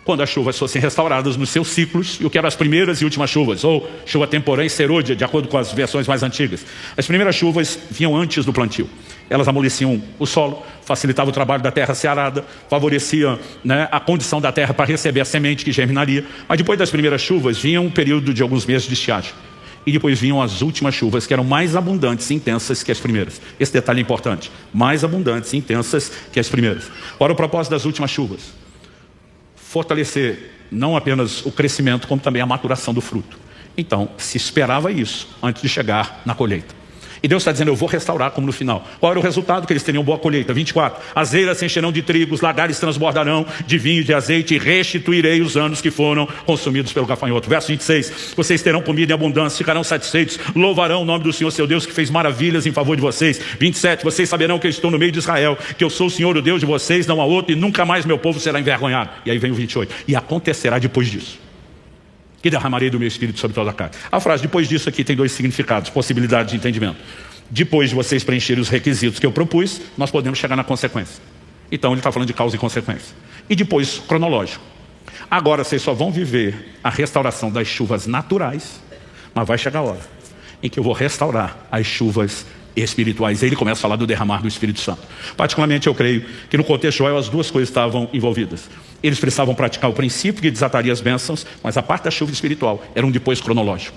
quando as chuvas fossem restauradas nos seus ciclos, e o que eram as primeiras e últimas chuvas, ou chuva temporã e serôdia, de acordo com as versões mais antigas. As primeiras chuvas vinham antes do plantio. Elas amoleciam o solo, facilitavam o trabalho da terra searada, favoreciam, a condição da terra para receber a semente que germinaria. Mas depois das primeiras chuvas, vinha um período de alguns meses de estiagem. E depois vinham as últimas chuvas, que eram mais abundantes e intensas que as primeiras. Esse detalhe é importante. Mais abundantes e intensas que as primeiras. Ora, o propósito das últimas chuvas: fortalecer não apenas o crescimento, como também a maturação do fruto. Então, se esperava isso antes de chegar na colheita. E Deus está dizendo, eu vou restaurar como no final. Qual era o resultado? Que eles teriam boa colheita. 24. As eiras se encherão de trigo, os lagares transbordarão de vinho e de azeite, e restituirei os anos que foram consumidos pelo gafanhoto. Verso 26. Vocês terão comida em abundância, ficarão satisfeitos, louvarão o nome do Senhor seu Deus, que fez maravilhas em favor de vocês. 27. Vocês saberão que eu estou no meio de Israel, que eu sou o Senhor, o Deus de vocês, não há outro, e nunca mais meu povo será envergonhado. E aí vem o 28. E acontecerá depois disso, que derramarei do meu espírito sobre toda a carne. A frase depois disso aqui tem dois significados, possibilidade de entendimento. Depois de vocês preencherem os requisitos que eu propus, nós podemos chegar na consequência. Então ele está falando de causa e consequência. E depois, cronológico. Agora vocês só vão viver a restauração das chuvas naturais, mas vai chegar a hora em que eu vou restaurar as chuvas espirituais. Aí ele começa a falar do derramar do Espírito Santo. Particularmente eu creio que no contexto de Joel as duas coisas estavam envolvidas. Eles precisavam praticar o princípio que desataria as bênçãos, mas a parte da chuva espiritual era um depois cronológico.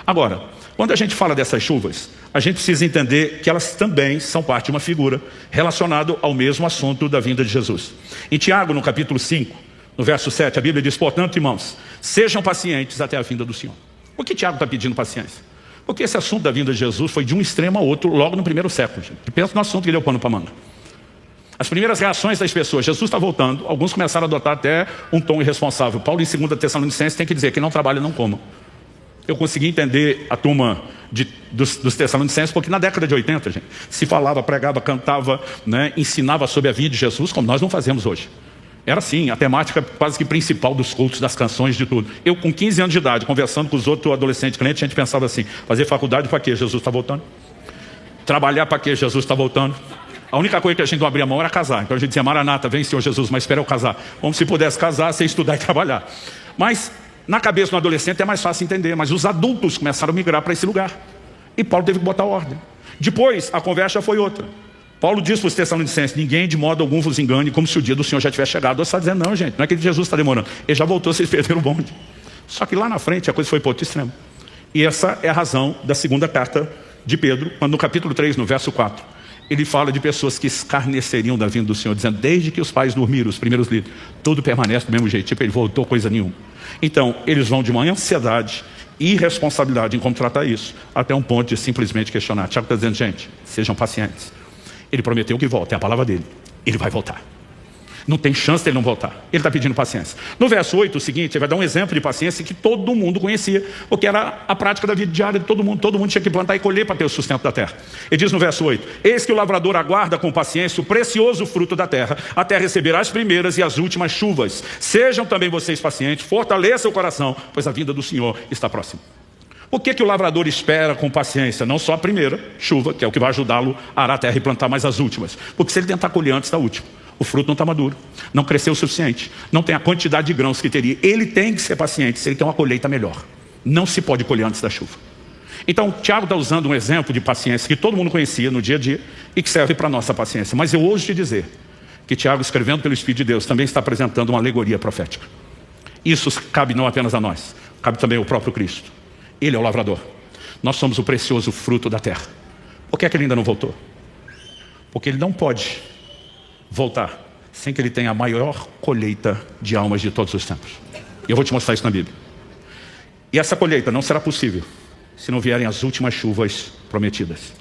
Agora, quando a gente fala dessas chuvas, a gente precisa entender que elas também são parte de uma figura relacionada ao mesmo assunto da vinda de Jesus. Em Tiago, no capítulo 5, no verso 7, a Bíblia diz, portanto, irmãos, sejam pacientes até a vinda do Senhor. Por que Tiago está pedindo paciência? Porque esse assunto da vinda de Jesus foi de um extremo ao outro logo no primeiro século. Gente. Pensa no assunto que deu pano para manga. As primeiras reações das pessoas, Jesus está voltando, alguns começaram a adotar até um tom irresponsável. Paulo em 2 Tessalonicenses tem que dizer, quem não trabalha não coma. Eu consegui entender a turma dos Tessalonicenses, porque na década de 80, gente, se falava, pregava, cantava, ensinava sobre a vinda de Jesus, como nós não fazemos hoje. Era assim, a temática quase que principal dos cultos, das canções, de tudo. Eu com 15 anos de idade, conversando com os outros adolescentes crentes, a gente pensava assim, fazer faculdade para quê? Jesus está voltando. Trabalhar para quê? Jesus está voltando. A única coisa que a gente não abria mão era casar. Então a gente dizia, Maranata, vem Senhor Jesus, mas espera eu casar. Como se pudesse casar, sem estudar e trabalhar. Mas na cabeça do adolescente é mais fácil entender, mas os adultos começaram a migrar para esse lugar. E Paulo teve que botar ordem. Depois, a conversa foi outra. Paulo diz para os Tessalonicenses, ninguém de modo algum vos engane, como se o dia do Senhor já tivesse chegado. Você está dizendo, não, gente, não é que Jesus está demorando. Ele já voltou, vocês perderam o bonde. Só que lá na frente a coisa foi para outro extremo. E essa é a razão da segunda carta de Pedro, quando no capítulo 3, no verso 4, ele fala de pessoas que escarneceriam da vinda do Senhor, dizendo, desde que os pais dormiram, os primeiros líderes, tudo permanece do mesmo jeito, tipo, ele voltou coisa nenhuma. Então, eles vão de uma ansiedade e irresponsabilidade em como tratar isso, até um ponto de simplesmente questionar. Tiago está dizendo, gente, sejam pacientes. Ele prometeu que volta, é a palavra dele. Ele vai voltar. Não tem chance de ele não voltar. Ele está pedindo paciência. No verso 8, o seguinte, ele vai dar um exemplo de paciência que todo mundo conhecia, porque era a prática da vida diária de todo mundo. Todo mundo tinha que plantar e colher para ter o sustento da terra. Ele diz no verso 8, eis que o lavrador aguarda com paciência o precioso fruto da terra, até receber as primeiras e as últimas chuvas. Sejam também vocês pacientes, fortaleçam o coração, pois a vinda do Senhor está próxima. Por que o lavrador espera com paciência? Não só a primeira chuva, que é o que vai ajudá-lo a arar a terra e plantar mais as últimas. Porque se ele tentar colher antes da última, o fruto não está maduro, não cresceu o suficiente, não tem a quantidade de grãos que teria. Ele tem que ser paciente se ele quer uma colheita melhor. Não se pode colher antes da chuva. Então, Tiago está usando um exemplo de paciência que todo mundo conhecia no dia a dia e que serve para a nossa paciência. Mas eu ouso te dizer que Tiago, escrevendo pelo Espírito de Deus, também está apresentando uma alegoria profética. Isso cabe não apenas a nós, cabe também ao próprio Cristo. Ele é o lavrador. Nós somos o precioso fruto da terra. Por que é que ele ainda não voltou? Porque ele não pode voltar sem que ele tenha a maior colheita de almas de todos os tempos. E eu vou te mostrar isso na Bíblia. E essa colheita não será possível se não vierem as últimas chuvas prometidas.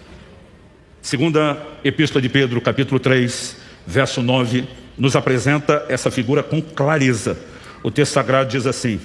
Segunda Epístola de Pedro, capítulo 3, verso 9, nos apresenta essa figura com clareza. O texto sagrado diz assim,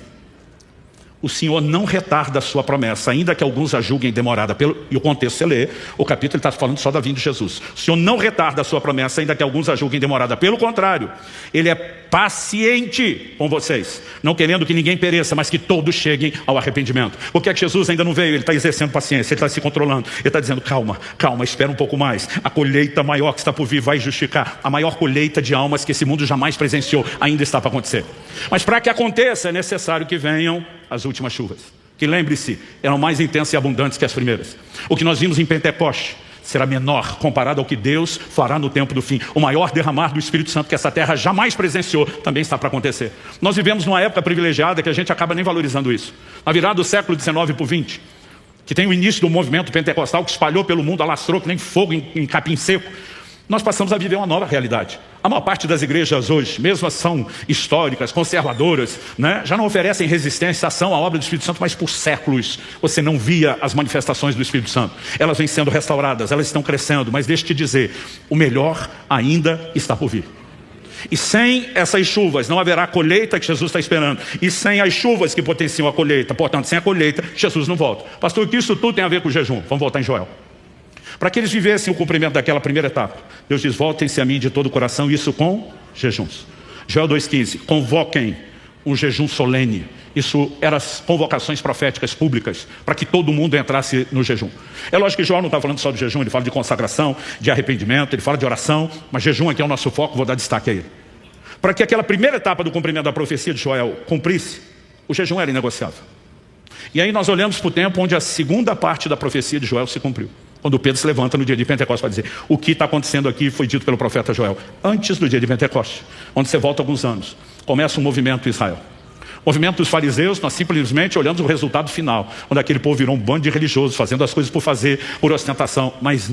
O Senhor não retarda a sua promessa, ainda que alguns a julguem demorada. E o contexto você lê, o capítulo está falando só da vinda de Jesus. O Senhor não retarda a sua promessa, ainda que alguns a julguem demorada. Pelo contrário, Ele é paciente com vocês, não querendo que ninguém pereça, mas que todos cheguem ao arrependimento. Por que é que Jesus ainda não veio? Ele está exercendo paciência, Ele está se controlando. Ele está dizendo, calma, calma, espera um pouco mais. A colheita maior que está por vir vai justificar. A maior colheita de almas que esse mundo jamais presenciou ainda está para acontecer. Mas para que aconteça, é necessário que venham as últimas chuvas, que lembre-se, eram mais intensas e abundantes que as primeiras. O que nós vimos em Pentecoste será menor comparado ao que Deus fará no tempo do fim. O maior derramar do Espírito Santo que essa terra jamais presenciou também está para acontecer. Nós vivemos numa época privilegiada que a gente acaba nem valorizando isso. Na virada do século XIX para o XX, que tem o início do movimento pentecostal que espalhou pelo mundo, alastrou que nem fogo em capim seco, nós passamos a viver uma nova realidade. A maior parte das igrejas hoje, mesmo as são históricas, conservadoras, né, já não oferecem resistência, ação à obra do Espírito Santo, mas por séculos você não via as manifestações do Espírito Santo. Elas vêm sendo restauradas, elas estão crescendo, mas deixa eu te dizer, o melhor ainda está por vir. E sem essas chuvas não haverá a colheita que Jesus está esperando. E sem as chuvas que potenciam a colheita, portanto, sem a colheita, Jesus não volta. Pastor, o que isso tudo tem a ver com o jejum? Vamos voltar em Joel. Para que eles vivessem o cumprimento daquela primeira etapa, Deus diz, voltem-se a mim de todo o coração, isso com jejuns. Joel 2,15, convoquem um jejum solene. Isso eram as convocações proféticas públicas, para que todo mundo entrasse no jejum. É lógico que Joel não está falando só do jejum, ele fala de consagração, de arrependimento, ele fala de oração, mas jejum aqui é o nosso foco, vou dar destaque a ele. Para que aquela primeira etapa do cumprimento da profecia de Joel cumprisse, o jejum era inegociável. E aí nós olhamos para o tempo onde a segunda parte da profecia de Joel se cumpriu. Quando Pedro se levanta no dia de Pentecostes para dizer, o que está acontecendo aqui foi dito pelo profeta Joel. Antes do dia de Pentecostes, onde você volta alguns anos, começa um movimento em Israel. O movimento dos fariseus, nós simplesmente olhamos o resultado final, onde aquele povo virou um bando de religiosos, fazendo as coisas por fazer, por ostentação. Mas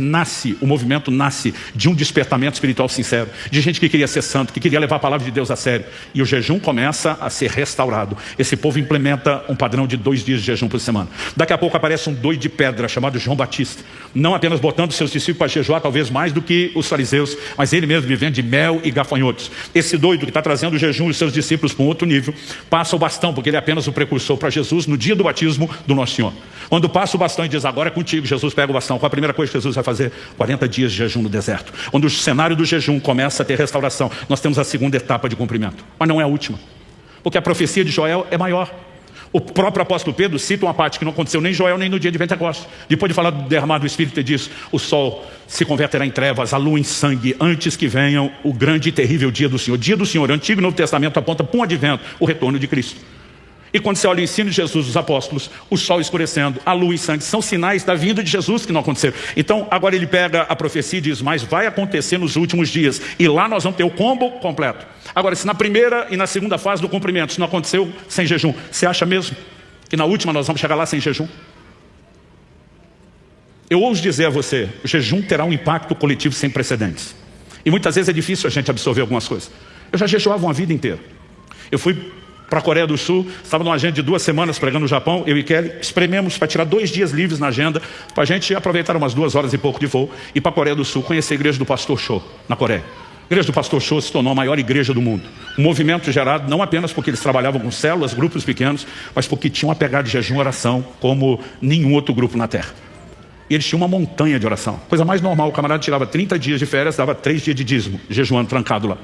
o movimento nasce de um despertamento espiritual sincero, de gente que queria ser santo, que queria levar a palavra de Deus a sério. E o jejum começa a ser restaurado. Esse povo implementa um padrão de 2 dias de jejum por semana. Daqui a pouco aparece um doido de pedra, chamado João Batista. Não apenas botando seus discípulos para jejuar, talvez mais do que os fariseus, mas ele mesmo vivendo de mel e gafanhotos. Esse doido que está trazendo o jejum dos seus discípulos para um outro nível, passa o bastão, porque ele é apenas o precursor para Jesus no dia do batismo do Nosso Senhor. Quando passa o bastão e diz, agora é contigo, Jesus pega o bastão. Qual a primeira coisa que Jesus vai fazer? 40 dias de jejum no deserto. Quando o cenário do jejum começa a ter restauração, nós temos a segunda etapa de cumprimento. Mas não é a última, porque a profecia de Joel é maior. O próprio apóstolo Pedro cita uma parte que não aconteceu nem em Joel nem no dia de Pentecostes. Depois de falar do derramar do Espírito, ele diz, o sol se converterá em trevas, a lua em sangue, antes que venham o grande e terrível dia do Senhor. O dia do Senhor, o Antigo e Novo Testamento aponta para um advento, o retorno de Cristo. E quando você olha o ensino de Jesus, os apóstolos, o sol escurecendo, a lua e sangue, são sinais da vinda de Jesus que não aconteceram. Então, agora ele pega a profecia e diz, mas vai acontecer nos últimos dias. E lá nós vamos ter o combo completo. Agora, se na primeira e na segunda fase do cumprimento, isso não aconteceu sem jejum, você acha mesmo que na última nós vamos chegar lá sem jejum? Eu ouso dizer a você, o jejum terá um impacto coletivo sem precedentes. E muitas vezes é difícil a gente absorver algumas coisas. Eu já jejuava uma vida inteira. Eu fui para a Coreia do Sul, estava numa agenda de 2 semanas pregando no Japão, eu e Kelly esprememos para tirar 2 dias livres na agenda, para a gente aproveitar umas 2 horas e pouco de voo, e para a Coreia do Sul, conhecer a igreja do pastor Cho, na Coreia. A igreja do pastor Cho se tornou a maior igreja do mundo. Um movimento gerado não apenas porque eles trabalhavam com células, grupos pequenos, mas porque tinham uma pegada de jejum e oração como nenhum outro grupo na terra. E eles tinham uma montanha de oração. Coisa mais normal, o camarada tirava 30 dias de férias, dava 3 dias de dízimo, jejuando, trancado lá.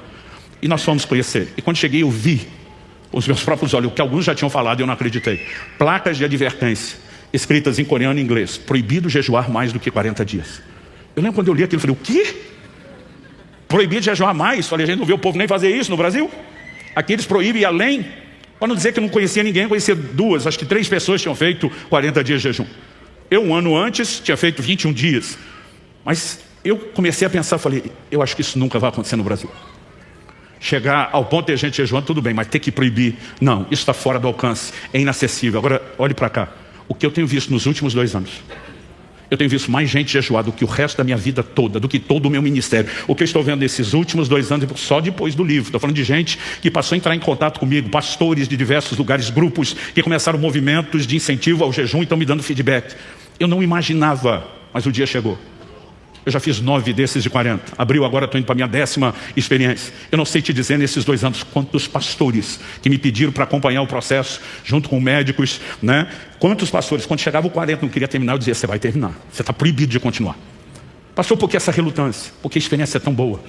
E nós fomos conhecer. E quando cheguei, eu vi os meus próprios olhos, o que alguns já tinham falado e eu não acreditei. Placas de advertência, escritas em coreano e inglês. Proibido jejuar mais do que 40 dias. Eu lembro quando eu li aquilo, eu falei, o quê? Proibido jejuar mais? Falei, a gente não vê o povo nem fazer isso no Brasil? Aqui eles proíbem além. Para não dizer que eu não conhecia ninguém, eu conhecia 2, acho que 3 pessoas tinham feito 40 dias de jejum. Eu, um ano antes, tinha feito 21 dias. Mas eu comecei a pensar, falei, eu acho que isso nunca vai acontecer no Brasil. Chegar ao ponto de a gente jejuando, tudo bem, mas ter que proibir, não, isso está fora do alcance, é inacessível. Agora, olhe para cá, o que eu tenho visto nos últimos 2 anos, eu tenho visto mais gente jejuar do que o resto da minha vida toda, do que todo o meu ministério. O que eu estou vendo nesses últimos 2 anos, só depois do livro, estou falando de gente que passou a entrar em contato comigo, pastores de diversos lugares, grupos que começaram movimentos de incentivo ao jejum e estão me dando feedback. Eu não imaginava, mas o dia chegou. Eu já fiz 9 desses de 40. Abril, agora estou indo para a minha 10ª experiência. Eu não sei te dizer nesses 2 anos quantos pastores que me pediram para acompanhar o processo, junto com médicos, né? Quantos pastores, quando chegava o 40 não queria terminar, eu dizia, você vai terminar. Você está proibido de continuar. Pastor, por que essa relutância? Porque a experiência é tão boa.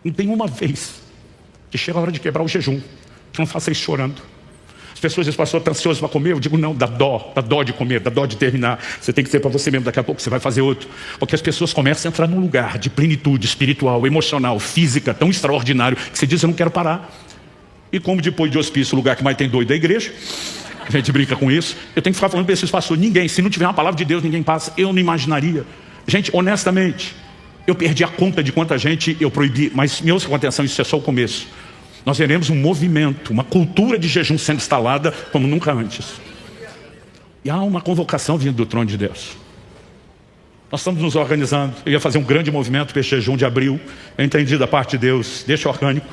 Não tem uma vez que chega a hora de quebrar o jejum, que não faça isso chorando. As pessoas dizem, pastor, está ansioso para comer? Eu digo, não, dá dó de comer, dá dó de terminar. Você tem que ser para você mesmo, daqui a pouco você vai fazer outro. Porque as pessoas começam a entrar num lugar de plenitude espiritual, emocional, física, tão extraordinário, que você diz, eu não quero parar. E como depois de hospício, o lugar que mais tem doido é a igreja, a gente brinca com isso, eu tenho que ficar falando para esses pastores, ninguém, se não tiver uma palavra de Deus, ninguém passa. Eu não imaginaria. Gente, honestamente, eu perdi a conta de quanta gente eu proibi, mas me ouça com atenção, isso é só o começo. Nós veremos um movimento, uma cultura de jejum sendo instalada como nunca antes. E há uma convocação vindo do trono de Deus. Nós estamos nos organizando. Eu ia fazer um grande movimento para esse jejum de abril. Eu entendi da parte de Deus, deixa orgânico.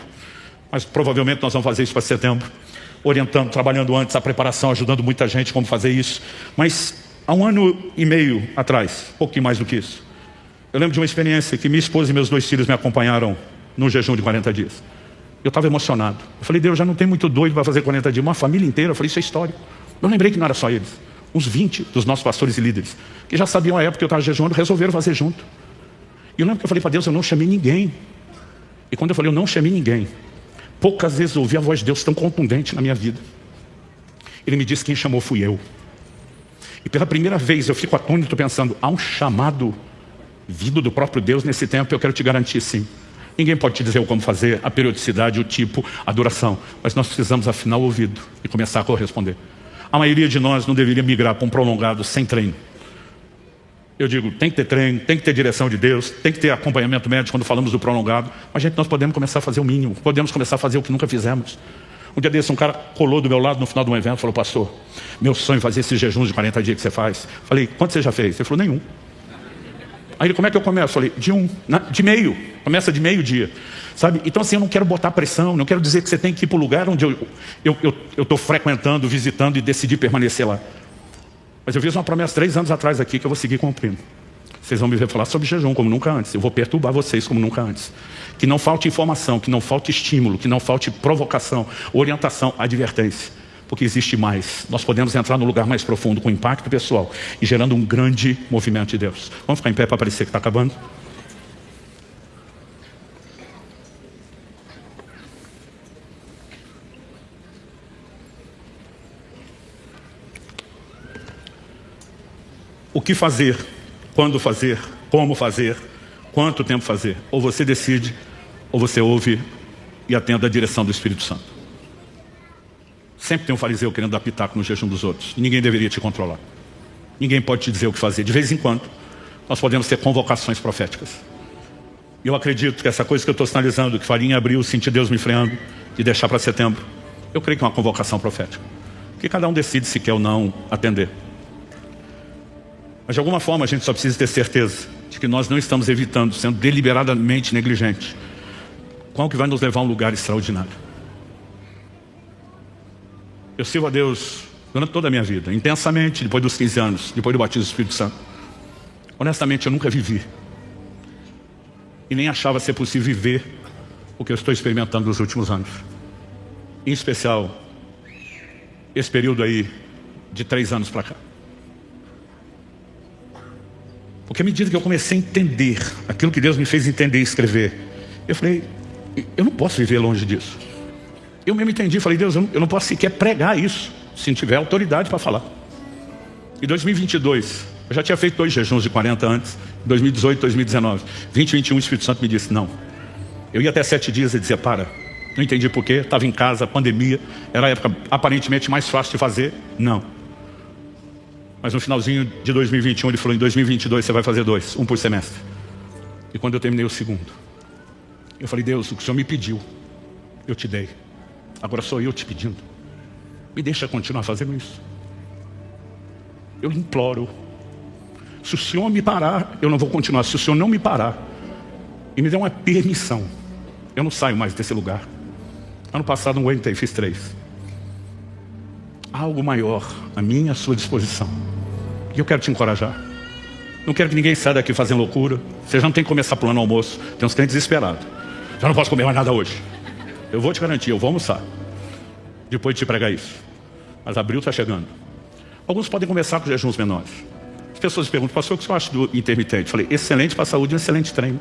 Mas provavelmente nós vamos fazer isso para setembro. Orientando, trabalhando antes a preparação, ajudando muita gente como fazer isso. Mas há 1 ano e meio atrás, um pouquinho mais do que isso, eu lembro de uma experiência que minha esposa e meus 2 filhos me acompanharam no jejum de 40 dias. Eu estava emocionado. Eu falei, Deus, já não tem muito doido para fazer 40 dias. Uma família inteira. Eu falei, isso é histórico. Eu lembrei que não era só eles. Uns 20 dos nossos pastores e líderes, que já sabiam a época que eu estava jejuando, resolveram fazer junto. E eu lembro que eu falei para Deus, eu não chamei ninguém. E quando eu falei, eu não chamei ninguém, poucas vezes eu ouvi a voz de Deus tão contundente na minha vida. Ele me disse, quem chamou fui eu. E pela primeira vez eu fico atônito pensando, há um chamado vindo do próprio Deus nesse tempo, eu quero te garantir sim. Ninguém pode te dizer o como fazer, a periodicidade, o tipo, a duração. Mas nós precisamos afinar o ouvido e começar a corresponder. A maioria de nós não deveria migrar para um prolongado sem treino. Eu digo, tem que ter treino, tem que ter direção de Deus, tem que ter acompanhamento médico quando falamos do prolongado. Mas, gente, nós podemos começar a fazer o mínimo. Podemos começar a fazer o que nunca fizemos. Um dia desse, um cara colou do meu lado no final de um evento e falou, pastor, meu sonho é fazer esses jejuns de 40 dias que você faz. Falei, quanto você já fez? Ele falou, nenhum. Aí ele, como é que eu começo? Falei, de meio. Começa de meio-dia. Sabe? Então assim, eu não quero botar pressão, não quero dizer que você tem que ir para o lugar onde eu estou frequentando, visitando e decidi permanecer lá. Mas eu fiz uma promessa 3 anos atrás aqui que eu vou seguir cumprindo. Vocês vão me ver falar sobre jejum como nunca antes. Eu vou perturbar vocês como nunca antes. Que não falte informação, que não falte estímulo, que não falte provocação, orientação, advertência. Porque existe mais. Nós podemos entrar no lugar mais profundo com impacto pessoal e gerando um grande movimento de Deus. Vamos ficar em pé para parecer que está acabando? O que fazer, quando fazer, como fazer, quanto tempo fazer? Ou você decide, ou você ouve e atende a direção do Espírito Santo. Sempre tem um fariseu querendo dar pitaco no jejum dos outros. E ninguém deveria te controlar. Ninguém pode te dizer o que fazer. De vez em quando, nós podemos ter convocações proféticas. E eu acredito que essa coisa que eu estou sinalizando, que faria em abril, sentir Deus me freando, de deixar para setembro, eu creio que é uma convocação profética. Que cada um decide se quer ou não atender. Mas de alguma forma a gente só precisa ter certeza de que nós não estamos evitando, sendo deliberadamente negligentes, qual que vai nos levar a um lugar extraordinário. Eu sirvo a Deus durante toda a minha vida, intensamente, depois dos 15 anos, depois do batismo do Espírito Santo. Honestamente, eu nunca vivi. E nem achava ser possível viver o que eu estou experimentando nos últimos anos. Em especial, esse período aí de 3 anos para cá. Porque à medida que eu comecei a entender aquilo que Deus me fez entender e escrever, eu falei, eu não posso viver longe disso. Eu mesmo entendi, falei, Deus, eu não posso sequer pregar isso, se não tiver autoridade para falar. Em 2022, eu já tinha feito 2 jejuns de 40 antes, 2018, 2019. 2021, o Espírito Santo me disse, não. Eu ia até 7 dias e dizia, para. Não entendi porquê, estava em casa, pandemia, era a época aparentemente mais fácil de fazer, não. Mas no finalzinho de 2021, ele falou, em 2022 você vai fazer 2, um por semestre. E quando eu terminei o segundo, eu falei, Deus, o que o Senhor me pediu, eu te dei. Agora sou eu te pedindo. Me deixa continuar fazendo isso. Eu lhe imploro. Se o Senhor me parar, eu não vou continuar. Se o Senhor não me parar e me der uma permissão, eu não saio mais desse lugar. Ano passado não aguentei, fiz 3. Há algo maior à minha e à sua disposição. E eu quero te encorajar. Não quero que ninguém saia daqui fazendo loucura. Você já não tem que começar pulando almoço. Tem uns crentes desesperados. Já não posso comer mais nada hoje. Eu vou te garantir, eu vou almoçar depois de te pregar isso. Mas abril está chegando. Alguns podem começar com jejuns menores. As pessoas me perguntam, pastor, o que você acha do intermitente? Eu falei, excelente para a saúde, um excelente treino.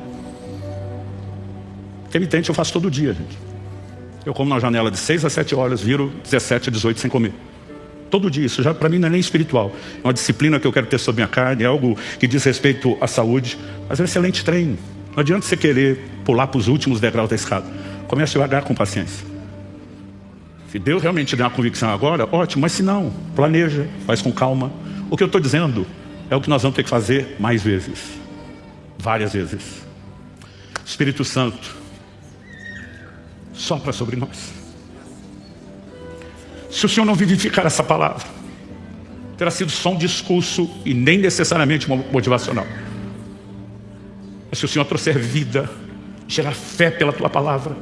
Intermitente eu faço todo dia, gente. Eu como na janela de 6 a 7 horas, viro 17 a 18 sem comer. Todo dia, isso já para mim não é nem espiritual. É uma disciplina que eu quero ter sobre minha carne, é algo que diz respeito à saúde. Mas é um excelente treino. Não adianta você querer pular para os últimos degraus da escada. Comece devagar com paciência. Se Deus realmente te der uma convicção agora, ótimo. Mas se não, planeja, faz com calma. O que eu estou dizendo é o que nós vamos ter que fazer mais vezes. Várias vezes. Espírito Santo, sopra sobre nós. Se o Senhor não vivificar essa palavra, terá sido só um discurso e nem necessariamente motivacional. Mas se o Senhor trouxer vida, gerar fé pela tua palavra,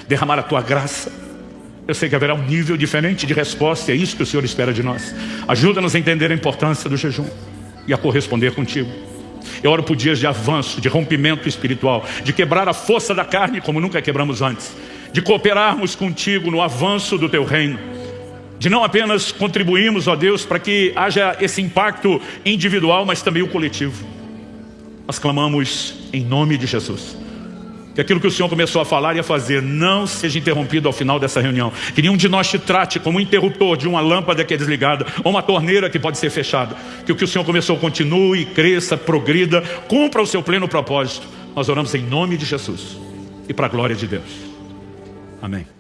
derramar a tua graça, eu sei que haverá um nível diferente de resposta, e é isso que o Senhor espera de nós. Ajuda-nos a entender a importância do jejum e a corresponder contigo. Eu oro por dias de avanço, de rompimento espiritual, de quebrar a força da carne como nunca quebramos antes, de cooperarmos contigo no avanço do teu reino, de não apenas contribuirmos, ó Deus, para que haja esse impacto individual, mas também o coletivo. Nós clamamos em nome de Jesus, que aquilo que o Senhor começou a falar e a fazer não seja interrompido ao final dessa reunião. Que nenhum de nós te trate como um interruptor de uma lâmpada que é desligada ou uma torneira que pode ser fechada. Que o que o Senhor começou continue, cresça, progrida, cumpra o seu pleno propósito. Nós oramos em nome de Jesus e para a glória de Deus. Amém.